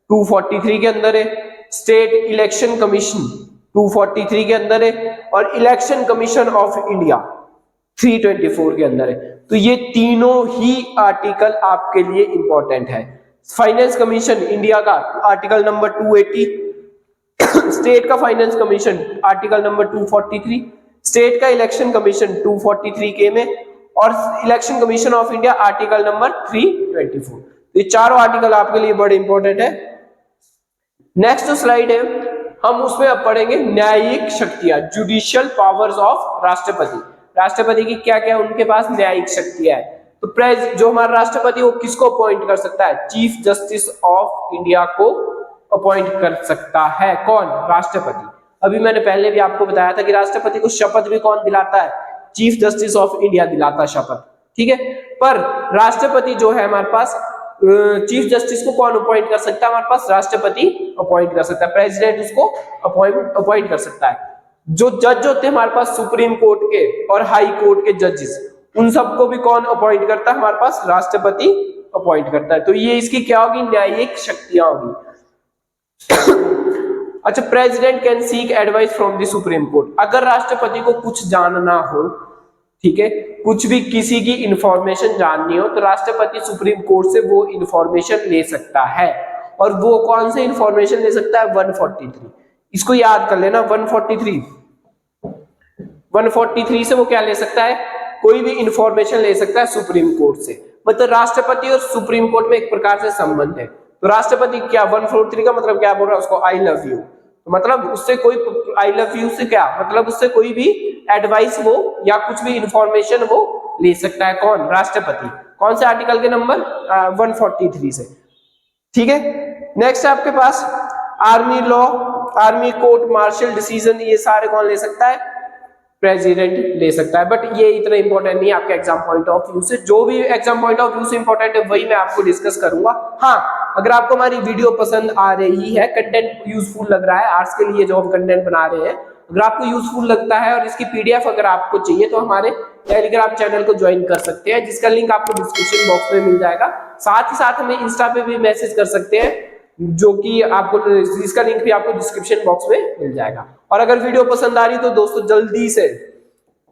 243 के अंदर है, स्टेट इलेक्शन कमीशन 243 के अंदर है, और इलेक्शन कमीशन ऑफ इंडिया 324 के अंदर है। तो ये तीनों ही आर्टिकल आपके लिए इंपॉर्टेंट है। फाइनेंस कमीशन इंडिया का आर्टिकल नंबर 280, स्टेट का finance commission article number 243, state का इलेक्शन कमीशन 243 के में, और election commission of India article number 324। ये चारों आर्टिकल आपके लिए बड़े इंपॉर्टेंट है। नेक्स्ट स्लाइड है, हम उसमें अब पढ़ेंगे न्यायिक शक्तियां, जुडिशियल पावर्स ऑफ राष्ट्रपति। राष्ट्रपति की क्या क्या उनके पास न्यायिक शक्तियां है। तो जो हमारा राष्ट्रपति वो किसको अपॉइंट कर सकता है, चीफ जस्टिस ऑफ इंडिया को अपॉइंट कर सकता है। कौन, राष्ट्रपति। अभी मैंने पहले भी आपको बताया था कि राष्ट्रपति को शपथ भी कौन दिलाता है, चीफ जस्टिस ऑफ इंडिया दिलाता है शपथ। ठीक है, पर राष्ट्रपति जो है हमारे पास, चीफ जस्टिस को कौन अपॉइंट कर सकता है हमारे पास, राष्ट्रपति अपॉइंट कर सकता है। प्रेसिडेंट उसको अपॉइंट कर सकता है। जो जज होते हैं हमारे पास सुप्रीम कोर्ट के और हाई कोर्ट के जजेस, उन सबको भी कौन अपॉइंट करता है हमारे पास, राष्ट्रपति अपॉइंट करता है। तो ये इसकी क्या होगी, न्यायिक शक्तियां होगी। अच्छा, president can seek advice from the supreme court. अगर राष्ट्रपति को कुछ जानना हो, ठीक है, कुछ भी किसी की इंफॉर्मेशन जाननी हो, तो राष्ट्रपति सुप्रीम कोर्ट से वो इंफॉर्मेशन ले सकता है। और वो कौन से इंफॉर्मेशन ले सकता है, 143। इसको याद कर लेना, 143 से वो क्या ले सकता है, कोई भी इंफॉर्मेशन ले सकता है सुप्रीम कोर्ट से। मतलब राष्ट्रपति और सुप्रीम कोर्ट में एक प्रकार से संबंध है। तो राष्ट्रपति क्या 143 का मतलब क्या बोल रहा है उसको, आई लव यू। तो मतलब उससे कोई आई लव यू से क्या मतलब, उससे कोई भी एडवाइस वो या कुछ भी इंफॉर्मेशन वो ले सकता है। कौन? राष्ट्रपति। कौन से आर्टिकल के नंबर 143 से। ठीक है। नेक्स्ट है आपके पास army law, army court martial decision, ये सारे कौन ले सकता है? प्रेसिडेंट ले सकता है। बट ये इतना इंपॉर्टेंट नहीं है आपके एग्जाम पॉइंट ऑफ व्यू से। जो भी एग्जाम पॉइंट ऑफ व्यू से इंपॉर्टेंट है वही मैं आपको डिस्कस करूंगा। हाँ, अगर आपको हमारी वीडियो पसंद आ रही है, कंटेंट यूजफुल लग रहा है आर्ट्स के लिए जो हम कंटेंट बना रहे हैं, अगर आपको यूजफुल लगता है और इसकी पीडीएफ अगर आपको चाहिए तो हमारे टेलीग्राम चैनल को ज्वाइन कर सकते हैं, जिसका लिंक आपको डिस्क्रिप्शन बॉक्स में मिल जाएगा। साथ ही साथ हमें इंस्टा पे भी मैसेज कर सकते हैं, जो कि आपको, इसका लिंक भी आपको डिस्क्रिप्शन बॉक्स में मिल जाएगा। और अगर वीडियो पसंद आ रही तो दोस्तों जल्दी से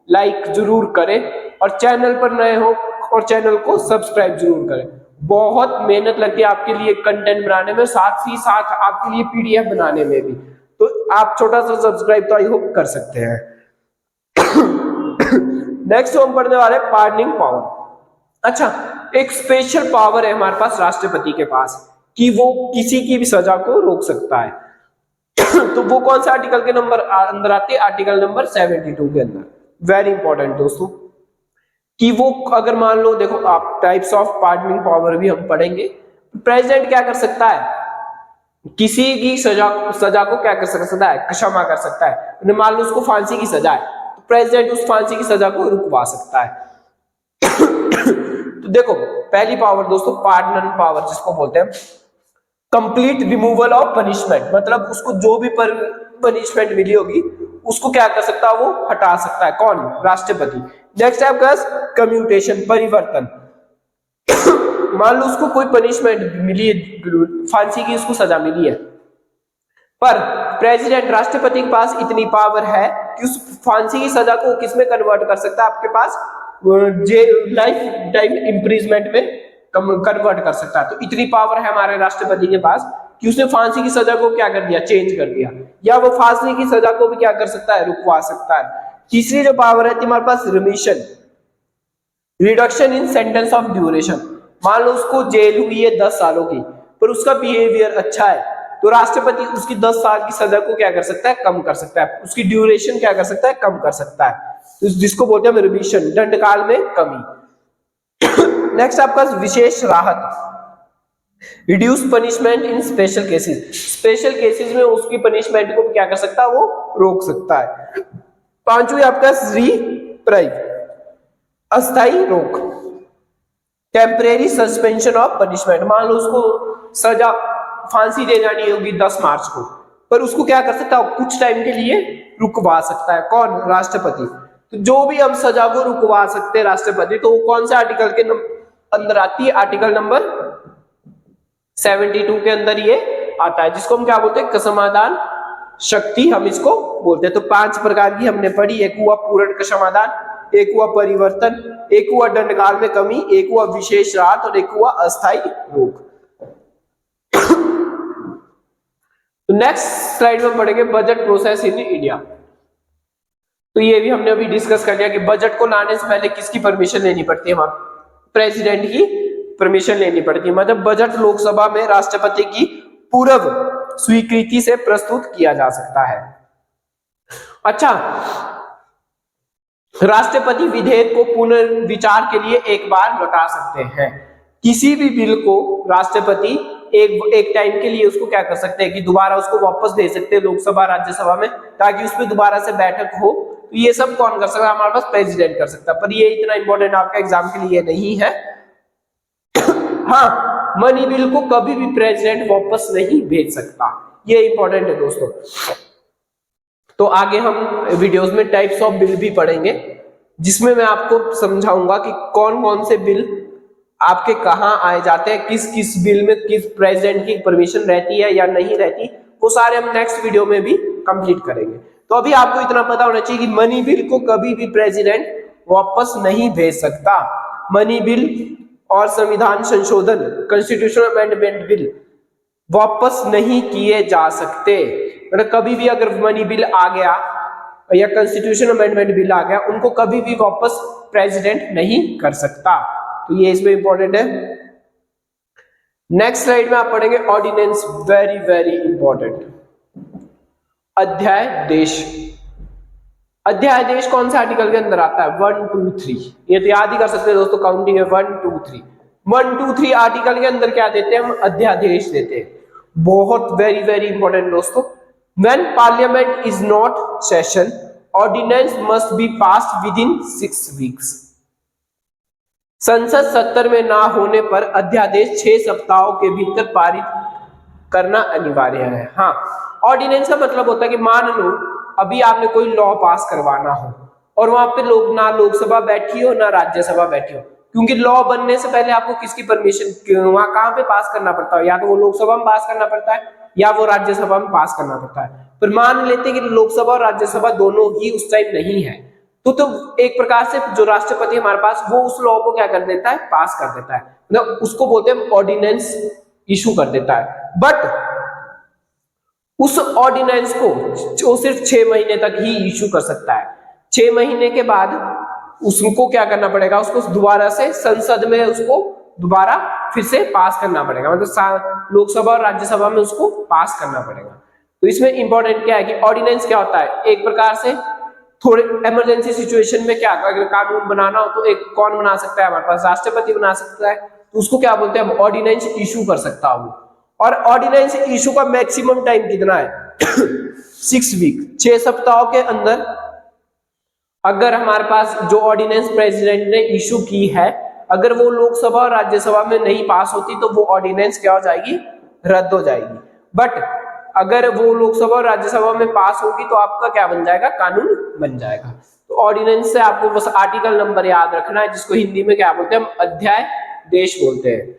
लाइक जरूर करें और चैनल पर नए हो और चैनल को सब्सक्राइब जरूर करें। बहुत मेहनत लगती है आपके लिए कंटेंट बनाने में, साथ ही साथ आपके लिए पीडीएफ बनाने में भी। तो आप छोटा सा सब्सक्राइब तो आई होप कर सकते हैं। नेक्स्ट हम पढ़ने वाले पार्डनिंग पावर। अच्छा, एक स्पेशल पावर है हमारे पास राष्ट्रपति के पास कि वो किसी की भी सजा को रोक सकता है। तो वो कौन सा आर्टिकल के नंबर अंदर आती है? आर्टिकल नंबर 72 के अंदर। वेरी इंपॉर्टेंट दोस्तों, कि वो अगर मान लो, देखो आप टाइप्स ऑफ पार्डनिंग पावर भी हम पढ़ेंगे। प्रेसिडेंट क्या कर सकता है? किसी की सजा को क्या कर सकता है? क्षमा कर सकता है। मान लो उसको फांसी की सजा है तो प्रेसिडेंट उस फांसी की सजा को रुकवा सकता है। तो देखो पहली पावर दोस्तों पार्डन पावर जिसको बोलते हैं, कंप्लीट रिमूवल ऑफ पनिशमेंट, मतलब उसको जो भी पनिशमेंट मिली होगी उसको क्या कर सकता है? वो हटा सकता है। कौन? राष्ट्रपति। नेक्स्ट है आपका कम्यूटेशन, परिवर्तन। मान लो उसको कोई पनिशमेंट मिली है, फांसी की उसको सजा मिली है, पर प्रेसिडेंट राष्ट्रपति के पास इतनी पावर है कि उस फांसी की सजा को किसमें कन्वर्ट कर सकता है? आपके पास लाइफ टाइम इम्प्रिजमेंट में कन्वर्ट कर सकता है। तो इतनी पावर है हमारे राष्ट्रपति के पास कि उसने फांसी की सजा को क्या कर दिया? चेंज कर दिया, या वो फांसी की सजा को भी क्या कर सकता है? रुकवा सकता है। तीसरी जो पावर है हमारे पास remission, reduction in sentence of duration. मान लो उसको जेल हुई है 10 सालों की, पर उसका बिहेवियर अच्छा है, तो राष्ट्रपति उसकी 10 साल की सजा को क्या कर सकता है? कम कर सकता है। उसकी ड्यूरेशन क्या कर सकता है? कम कर सकता है, तो जिसको बोलते हैं रिमिशन, दंडकाल में कमी। नेक्स्ट आपका विशेष राहत, रिड्यूस पनिशमेंट इन स्पेशल केसेस। स्पेशल केसेस में उसकी पनिशमेंट को क्या कर सकता है? वो रोक सकता है। पांचवी आपका रिप्राइव, अस्थायी रोक, टेम्परेरी सस्पेंशन ऑफ पनिशमेंट। मान लो उसको सजा फांसी दे जानी होगी 10 मार्च को, पर उसको क्या कर सकता है? कुछ टाइम के लिए रुकवा सकता है। कौन? राष्ट्रपति। तो जो भी हम सजा को रुकवा सकते हैं राष्ट्रपति, तो वो कौन से आर्टिकल के अंदर आती है? आर्टिकल नंबर 72 के अंदर ये आता है, जिसको हम क्या बोलते हैं? क्षमादान शक्ति हम इसको बोलते हैं। तो 5 प्रकार की हमने पढ़ी। एक हुआ पूर्ण क्षमादान, एक हुआ परिवर्तन, एक हुआ दंडकाल में कमी, एक हुआ विशेष राहत और एक हुआ अस्थायी रोक। तो नेक्स्ट स्लाइड में पढ़ेंगे बजट प्रोसेस इन इंडिया। तो ये भी हमने अभी डिस्कस कर लिया कि बजट को लाने से पहले किसकी परमिशन लेनी पड़ती है? हमारे प्रेसिडेंट की परमिशन लेनी पड़ती है। मतलब बजट लोकसभा में राष्ट्रपति की पूर्व स्वीकृति से प्रस्तुत किया जा सकता है। अच्छा, राष्ट्रपति विधेयक को पुनर्विचार के लिए एक बार लौटा सकते हैं। किसी भी बिल को राष्ट्रपति एक टाइम के लिए उसको क्या कर सकते हैं कि दोबारा उसको वापस दे सकते हैं लोकसभा राज्यसभा में, ताकि उसमें दोबारा से बैठक हो। तो ये सब कौन कर सकता है? हमारे पास प्रेसिडेंट कर सकता है। पर ये इतना इंपॉर्टेंट आपका एग्जाम के लिए नहीं है। हाँ, मनी बिल को कभी भी प्रेसिडेंट वापस नहीं भेज सकता, ये इंपॉर्टेंट है दोस्तों। तो आगे हम वीडियोस में टाइप्स ऑफ बिल भी पढ़ेंगे, जिसमें मैं आपको समझाऊंगा कि कौन कौन से बिल आपके कहां आए जाते हैं, किस किस बिल में किस प्रेसिडेंट की परमिशन रहती है या नहीं रहती, वो सारे हम नेक्स्ट वीडियो में भी कंप्लीट करेंगे। तो अभी आपको इतना पता होना चाहिए कि मनी बिल को कभी भी प्रेसिडेंट वापस नहीं भेज सकता। मनी बिल और संविधान संशोधन, कॉन्स्टिट्यूशनल अमेंडमेंट बिल वापस नहीं किए जा सकते। मतलब कभी भी अगर मनी बिल आ गया या कॉन्स्टिट्यूशन अमेंडमेंट बिल आ गया, उनको कभी भी वापस प्रेसिडेंट नहीं कर सकता। तो ये इसमें इंपॉर्टेंट है। नेक्स्ट स्लाइड में आप पढ़ेंगे ऑर्डिनेंस, वेरी वेरी इंपॉर्टेंट। अध्यादेश, अध्यादेश कौन से आर्टिकल के अंदर आता है? 1, 2, 3। ये तो याद ही कर सकते हैं दोस्तों, काउंटिंग है 1, 2, 3। 1, 2, 3 आर्टिकल के अंदर क्या देते हैं हम? अध्यादेश देते हैं। बहुत वेरी वेरी इंपॉर्टेंट दोस्तों। When parliament is not session, ordinance must be passed within 6 weeks. संसद सत्र में ना होने पर अध्यादेश 6 सप्ताहों के भीतर पारित करना अनिवार्य है। हाँ, ऑर्डिनेंस का मतलब होता है कि मान लो अभी आपने कोई लॉ पास करवाना हो और वहां पे लोग ना लोकसभा बैठी हो ना राज्यसभा बैठी हो, क्योंकि लॉ बनने से पहले आपको किसकी परमिशन वहां कहां पे पास करना पड़ता है? या तो वो लोकसभा में पास करना पड़ता है या वो राज्यसभा में पास करना पड़ता है। पर मान लेते कि लोकसभा और राज्यसभा दोनों ही उस टाइम नहीं है, तो एक प्रकार से जो राष्ट्रपति हमारे पास, वो उस लॉ को क्या कर देता है? पास कर देता है, मतलब उसको बोलते हैं ऑर्डिनेंस इशू कर देता है। बट उस ऑर्डिनेंस को जो सिर्फ 6 महीने तक ही इशू कर सकता है। 6 महीने के बाद उसको क्या करना पड़ेगा? उसको दोबारा से संसद में उसको दोबारा फिर से पास करना पड़ेगा, मतलब लोकसभा और राज्यसभा में उसको पास करना पड़ेगा। तो इसमें इंपॉर्टेंट क्या है कि ऑर्डिनेंस क्या होता है? एक प्रकार से थोड़े इमरजेंसी सिचुएशन में क्या, अगर कानून बनाना हो तो एक कौन बना सकता है? हमारे पास राष्ट्रपति बना सकता है, तो उसको क्या बोलते हैं? ऑर्डिनेंस इशू कर सकता है वो। और ऑर्डिनेंस इशू का मैक्सिमम टाइम कितना है? 6 वीक, 6 सप्ताहों के अंदर अगर हमारे पास जो ऑर्डिनेंस प्रेसिडेंट ने इशू की है, अगर वो लोकसभा और राज्यसभा में नहीं पास होती तो वो ऑर्डिनेंस क्या हो जाएगी? रद्द हो जाएगी। बट अगर वो लोकसभा और राज्यसभा में पास होगी तो आपका क्या बन जाएगा? कानून बन जाएगा। तो ऑर्डिनेंस से आपको बस आर्टिकल नंबर याद रखना है, जिसको हिंदी में क्या बोलते हैं? हम अध्यादेश बोलते हैं।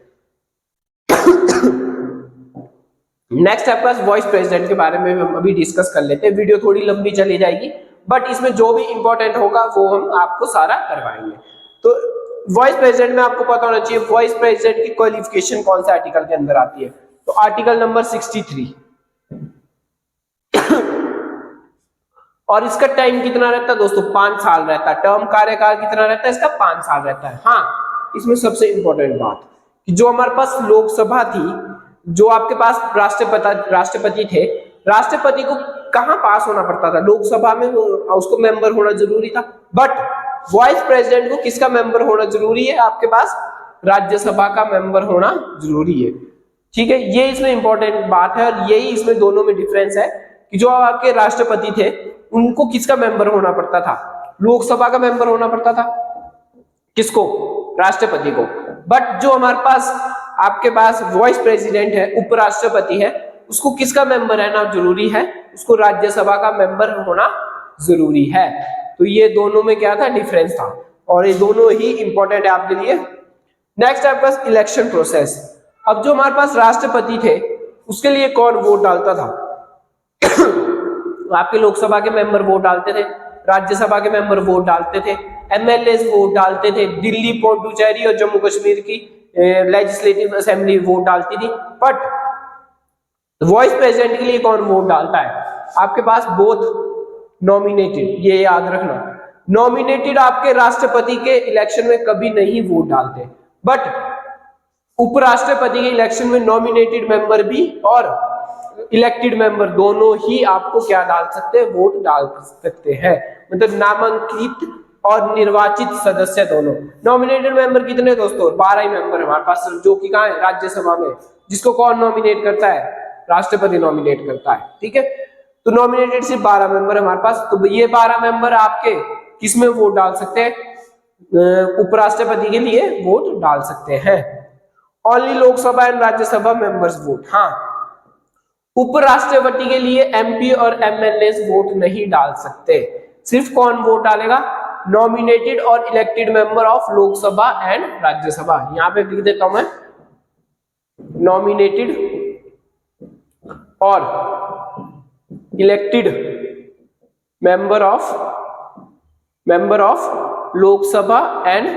नेक्स्ट आपके पास वॉइस प्रेसिडेंट के बारे में हम अभी डिस्कस कर लेते हैं। वीडियो थोड़ी लंबी चली जाएगी, बट इसमें जो भी इंपॉर्टेंट होगा वो हम आपको सारा करवाएंगे। तो वॉइस प्रेसिडेंट में आपको पता होना चाहिए वॉइस प्रेसिडेंट की क्वालिफिकेशन कौन से आर्टिकल के अंदर आती है। तो आर्टिकल नंबर 63। और इसका टाइम कितना रहता है दोस्तों? 5 साल रहता है। टर्म कार्यकाल कितना रहता है इसका? 5 साल रहता है। हाँ, इसमें सबसे इंपॉर्टेंट बात कि जो हमारे पास लोकसभा थी, जो आपके पास राष्ट्रपति थे, राष्ट्रपति को कहां पास होना पड़ता था? लोकसभा में उसको मेंबर होना जरूरी था। बट वाइस प्रेसिडेंट को किसका मेंबर होना जरूरी है? आपके पास राज्यसभा का मेंबर होना जरूरी है। ठीक है, ये इसमें इंपॉर्टेंट बात है और यही इसमें दोनों में डिफरेंस है कि जो आपके राष्ट्रपति थे उनको किसका मेंबर होना पड़ता था? लोकसभा का मेंबर होना पड़ता था। किसको? राष्ट्रपति को। बट जो हमारे पास आपके पास वॉइस प्रेसिडेंट है, उपराष्ट्रपति है, उसको किसका मेंबर रहना जरूरी है? उसको राज्यसभा का मेंबर होना जरूरी है। तो ये दोनों में क्या था? डिफरेंस था, और ये दोनों ही इंपॉर्टेंट है आपके लिए। नेक्स्ट आपके पास इलेक्शन प्रोसेस। अब जो हमारे पास राष्ट्रपति थे उसके लिए कौन वोट डालता था? आपके लोकसभा के मेंबर वोट डालते थे, राज्यसभा के मेंबर वोट डालते थे, एमएलए वोट डालते थे, दिल्ली, पुडुचेरी और जम्मू कश्मीर की लेजिस्लेटिव असेंबली वोट डालती थी। बट वॉइस प्रेसिडेंट के लिए कौन वोट डालता है? आपके पास बोथ नॉमिनेटेड, ये याद रखना। नॉमिनेटेड आपके राष्ट्रपति के इलेक्शन में कभी नहीं वोट डालते, बट उपराष्ट्रपति के इलेक्शन में नॉमिनेटेड मेंबर भी और इलेक्टेड मेंबर दोनों ही आपको क्या डाल सकते हैं? वोट डाल सकते हैं। मतलब नामांकित और निर्वाचित सदस्य दोनों। नॉमिनेटेड मेंबर कितने दोस्तों? 12 ही मेंबर हमारे पास, जो कि कहां है? राज्यसभा में। जिसको कौन नॉमिनेट करता है? राष्ट्रपति नॉमिनेट करता है। ठीक है, तो नॉमिनेटेड सिर्फ 12 मेंबर हमारे पास। तो ये 12 मेंबर आपके किसमें वोट डाल सकते हैं? उपराष्ट्रपति के लिए वोट डाल सकते हैं। Only Lok Sabha and Rajya Sabha members vote. हाँ, उपराष्ट्रपति के लिए एमपी और एमएलए वोट नहीं डाल सकते। सिर्फ कौन वोट डालेगा? नॉमिनेटेड और elected member of Lok Sabha and Rajya Sabha. यहां पे लिख देता हूं मैं, नॉमिनेटेड और elected member of Lok Sabha and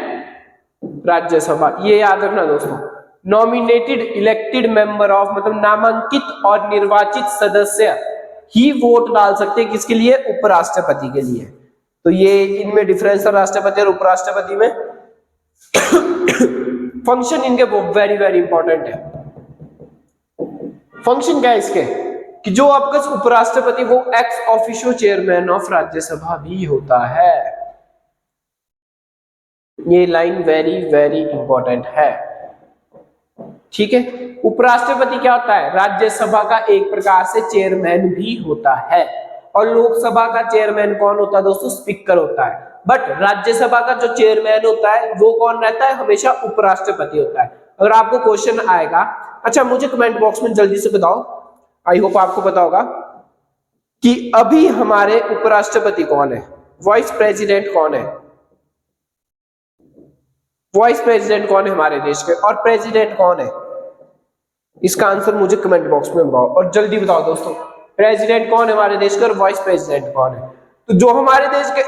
Rajya Sabha. ये याद रखना दोस्तों, नॉमिनेटेड इलेक्टेड मेंबर ऑफ, मतलब नामांकित और निर्वाचित सदस्य ही वोट डाल सकते हैं। किसके लिए? उपराष्ट्रपति के लिए। तो ये इनमें डिफरेंस है राष्ट्रपति और उपराष्ट्रपति में। फंक्शन इनके वेरी वेरी इंपॉर्टेंट है। फंक्शन क्या है इसके कि जो आपका उपराष्ट्रपति वो ex officio chairman of Rajya Sabha भी होता है। ये लाइन वेरी वेरी इंपॉर्टेंट है, ठीक है। उपराष्ट्रपति क्या होता है? राज्यसभा का एक प्रकार से चेयरमैन भी होता है। और लोकसभा का चेयरमैन कौन होता है दोस्तों? स्पीकर होता है। बट राज्यसभा का जो चेयरमैन होता है वो कौन रहता है? हमेशा उपराष्ट्रपति होता है। अगर आपको क्वेश्चन आएगा, अच्छा मुझे कमेंट बॉक्स में जल्दी से बताओ, आई होप आपको पता होगा कि अभी हमारे उपराष्ट्रपति कौन है, वाइस प्रेसिडेंट कौन है, वाइस प्रेसिडेंट कौन है हमारे देश के, और प्रेसिडेंट कौन है? इसका आंसर मुझे कमेंट बॉक्स में बताओ और जल्दी बताओ दोस्तों। प्रेसिडेंट कौन है हमारे देश का और वाइस प्रेसिडेंट कौन है? तो जो हमारे देश के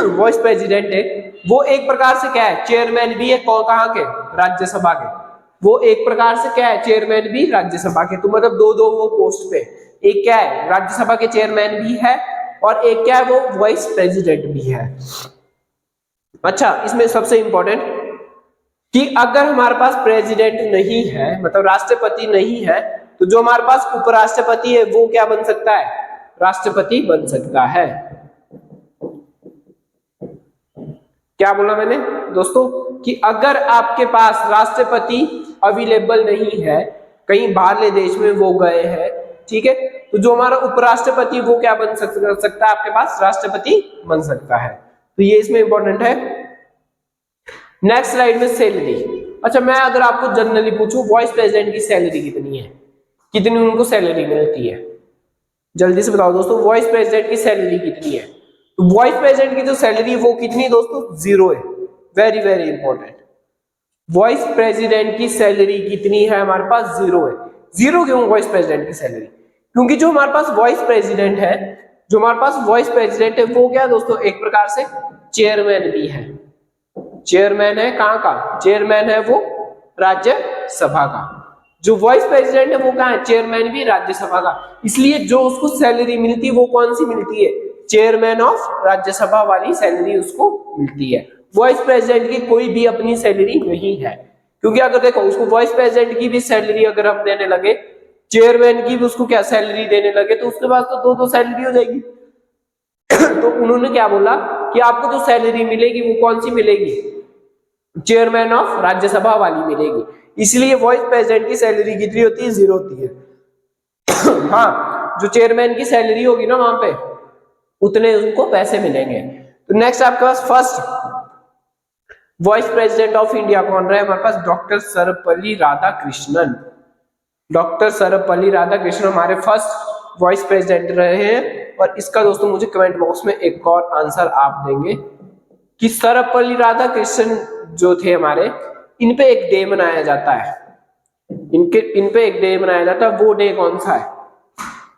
वाइस प्रेसिडेंट है वो एक प्रकार से क्या है? चेयरमैन भी है। कहाँ के? राज्यसभा के। वो एक प्रकार से क्या है? चेयरमैन भी राज्यसभा के। तो मतलब दो दो वो पोस्ट पे, एक क्या है? राज्यसभा के चेयरमैन भी है और एक क्या है? वो वाइस प्रेसिडेंट भी है। अच्छा, इसमें सबसे इंपॉर्टेंट कि अगर हमारे पास प्रेसिडेंट नहीं है, मतलब राष्ट्रपति नहीं है, तो जो हमारे पास उपराष्ट्रपति है वो क्या बन सकता है? राष्ट्रपति बन सकता है। क्या बोला मैंने दोस्तों? कि अगर आपके पास राष्ट्रपति अवेलेबल नहीं है, कहीं बाहरले देश में वो गए हैं, ठीक है, तो जो हमारा उपराष्ट्रपति वो क्या बन सकता है? आपके पास राष्ट्रपति बन सकता है। तो ये इसमें इंपॉर्टेंट है। नेक्स्ट स्लाइड में सैलरी। अच्छा, मैं अगर आपको जनरली पूछूं वाइस प्रेसिडेंट की सैलरी कितनी है, कितनी उनको सैलरी मिलती है, जल्दी से बताओ दोस्तों। वाइस प्रेसिडेंट की सैलरी कितनी है? तो वाइस प्रेसिडेंट की जो सैलरी है वो कितनी दोस्तों? 0 है। Very very important. Vice president की सैलरी कितनी है हमारे पास? 0 है। 0 क्यों वाइस प्रेसिडेंट की सैलरी? क्योंकि जो हमारे पास वाइस प्रेसिडेंट है, जो हमारे पास वाइस प्रेसिडेंट है वो क्या दोस्तों? एक प्रकार से चेयरमैन भी है। चेयरमैन है कहाँ का? चेयरमैन है वो राज्यसभा का। जो वाइस प्रेसिडेंट है वो कहाँ है? चेयरमैन भी राज्यसभा का। इसलिए जो उसको सैलरी मिलती है वो कौन सी मिलती है? चेयरमैन ऑफ राज्यसभा वाली सैलरी उसको मिलती है। वाइस प्रेसिडेंट की कोई भी अपनी सैलरी नहीं है, क्योंकि अगर देखो उसको वाइस प्रेसिडेंट की भी सैलरी अगर हम देने लगे, चेयरमैन की भी उसको क्या सैलरी देने लगे, तो उसके पास तो दो सैलरी हो जाएगी। तो उन्होंने क्या बोला कि आपको जो सैलरी मिलेगी वो कौन सी मिलेगी? चेयरमैन ऑफ राज्यसभा वाली मिलेगी। इसलिए वाइस प्रेसिडेंट की सैलरी कितनी होती है? 0 होती है। हाँ, जो चेयरमैन की सैलरी होगी ना वहां पे उतने उनको पैसे मिलेंगे। तो नेक्स्ट आपके पास first vice president of India कौन रहे हमारे पास? डॉक्टर सर्वपल्ली राधाकृष्णन। डॉक्टर सर्वपल्ली राधाकृष्णन हमारे फर्स्ट वाइस प्रेसिडेंट रहे हैं। और इसका दोस्तों मुझे कमेंट बॉक्स में एक और आंसर आप देंगे कि सर्वपल्ली राधाकृष्णन जो थे हमारे, इन पे एक डे मनाया जाता है। इन पे एक डे मनाया जाता है। वो डे कौन सा है?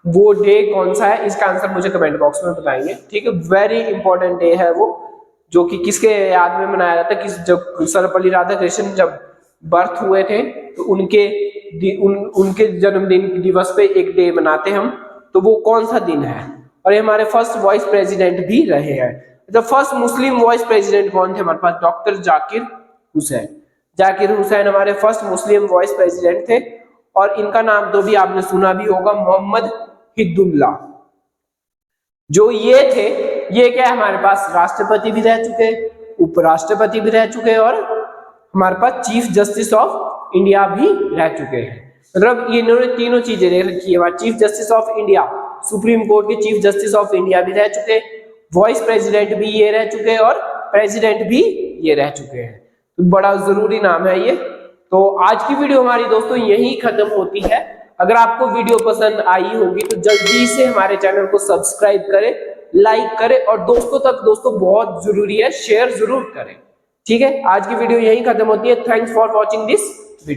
वो डे कौन सा है? इसका आंसर मुझे कमेंट बॉक्स में बताएंगे, ठीक है। वेरी इंपॉर्टेंट डे है वो, जो कि किसके याद में मनाया जाता है? जब सर्वपल्ली राधाकृष्णन जब बर्थ हुए थे तो उनके जन्मदिन दिवस पे एक डे मनाते हम। तो वो कौन सा दिन है? और ये हमारे फर्स्ट वाइस प्रेसिडेंट भी रहे हैं। The first Muslim vice president कौन थे हमारे पास? डॉक्टर जाकिर हुसैन। जाकिर हुसैन हमारे फर्स्ट मुस्लिम वाइस प्रेसिडेंट थे। और इनका नाम तो भी आपने सुना भी होगा, मोहम्मद हिदुल्ला। जो ये थे, ये क्या हमारे पास राष्ट्रपति भी रह चुके, उपराष्ट्रपति भी रह चुके और हमारे पास चीफ जस्टिस ऑफ इंडिया भी रह चुके हैं। मतलब इन्होंने तीनों चीजें रह रखी है। Chief justice of India, supreme court के चीफ जस्टिस ऑफ इंडिया भी रह चुके, वाइस प्रेसिडेंट भी ये रह चुके और प्रेसिडेंट भी ये रह चुके हैं। तो बड़ा जरूरी नाम है ये। तो आज की वीडियो हमारी दोस्तों यही खत्म होती है। अगर आपको वीडियो पसंद आई होगी तो जल्दी से हमारे चैनल को सब्सक्राइब करें, लाइक करें और दोस्तों तक दोस्तों बहुत जरूरी है शेयर जरूर करें, ठीक है। आज की वीडियो यही खत्म होती है। Thanks for watching this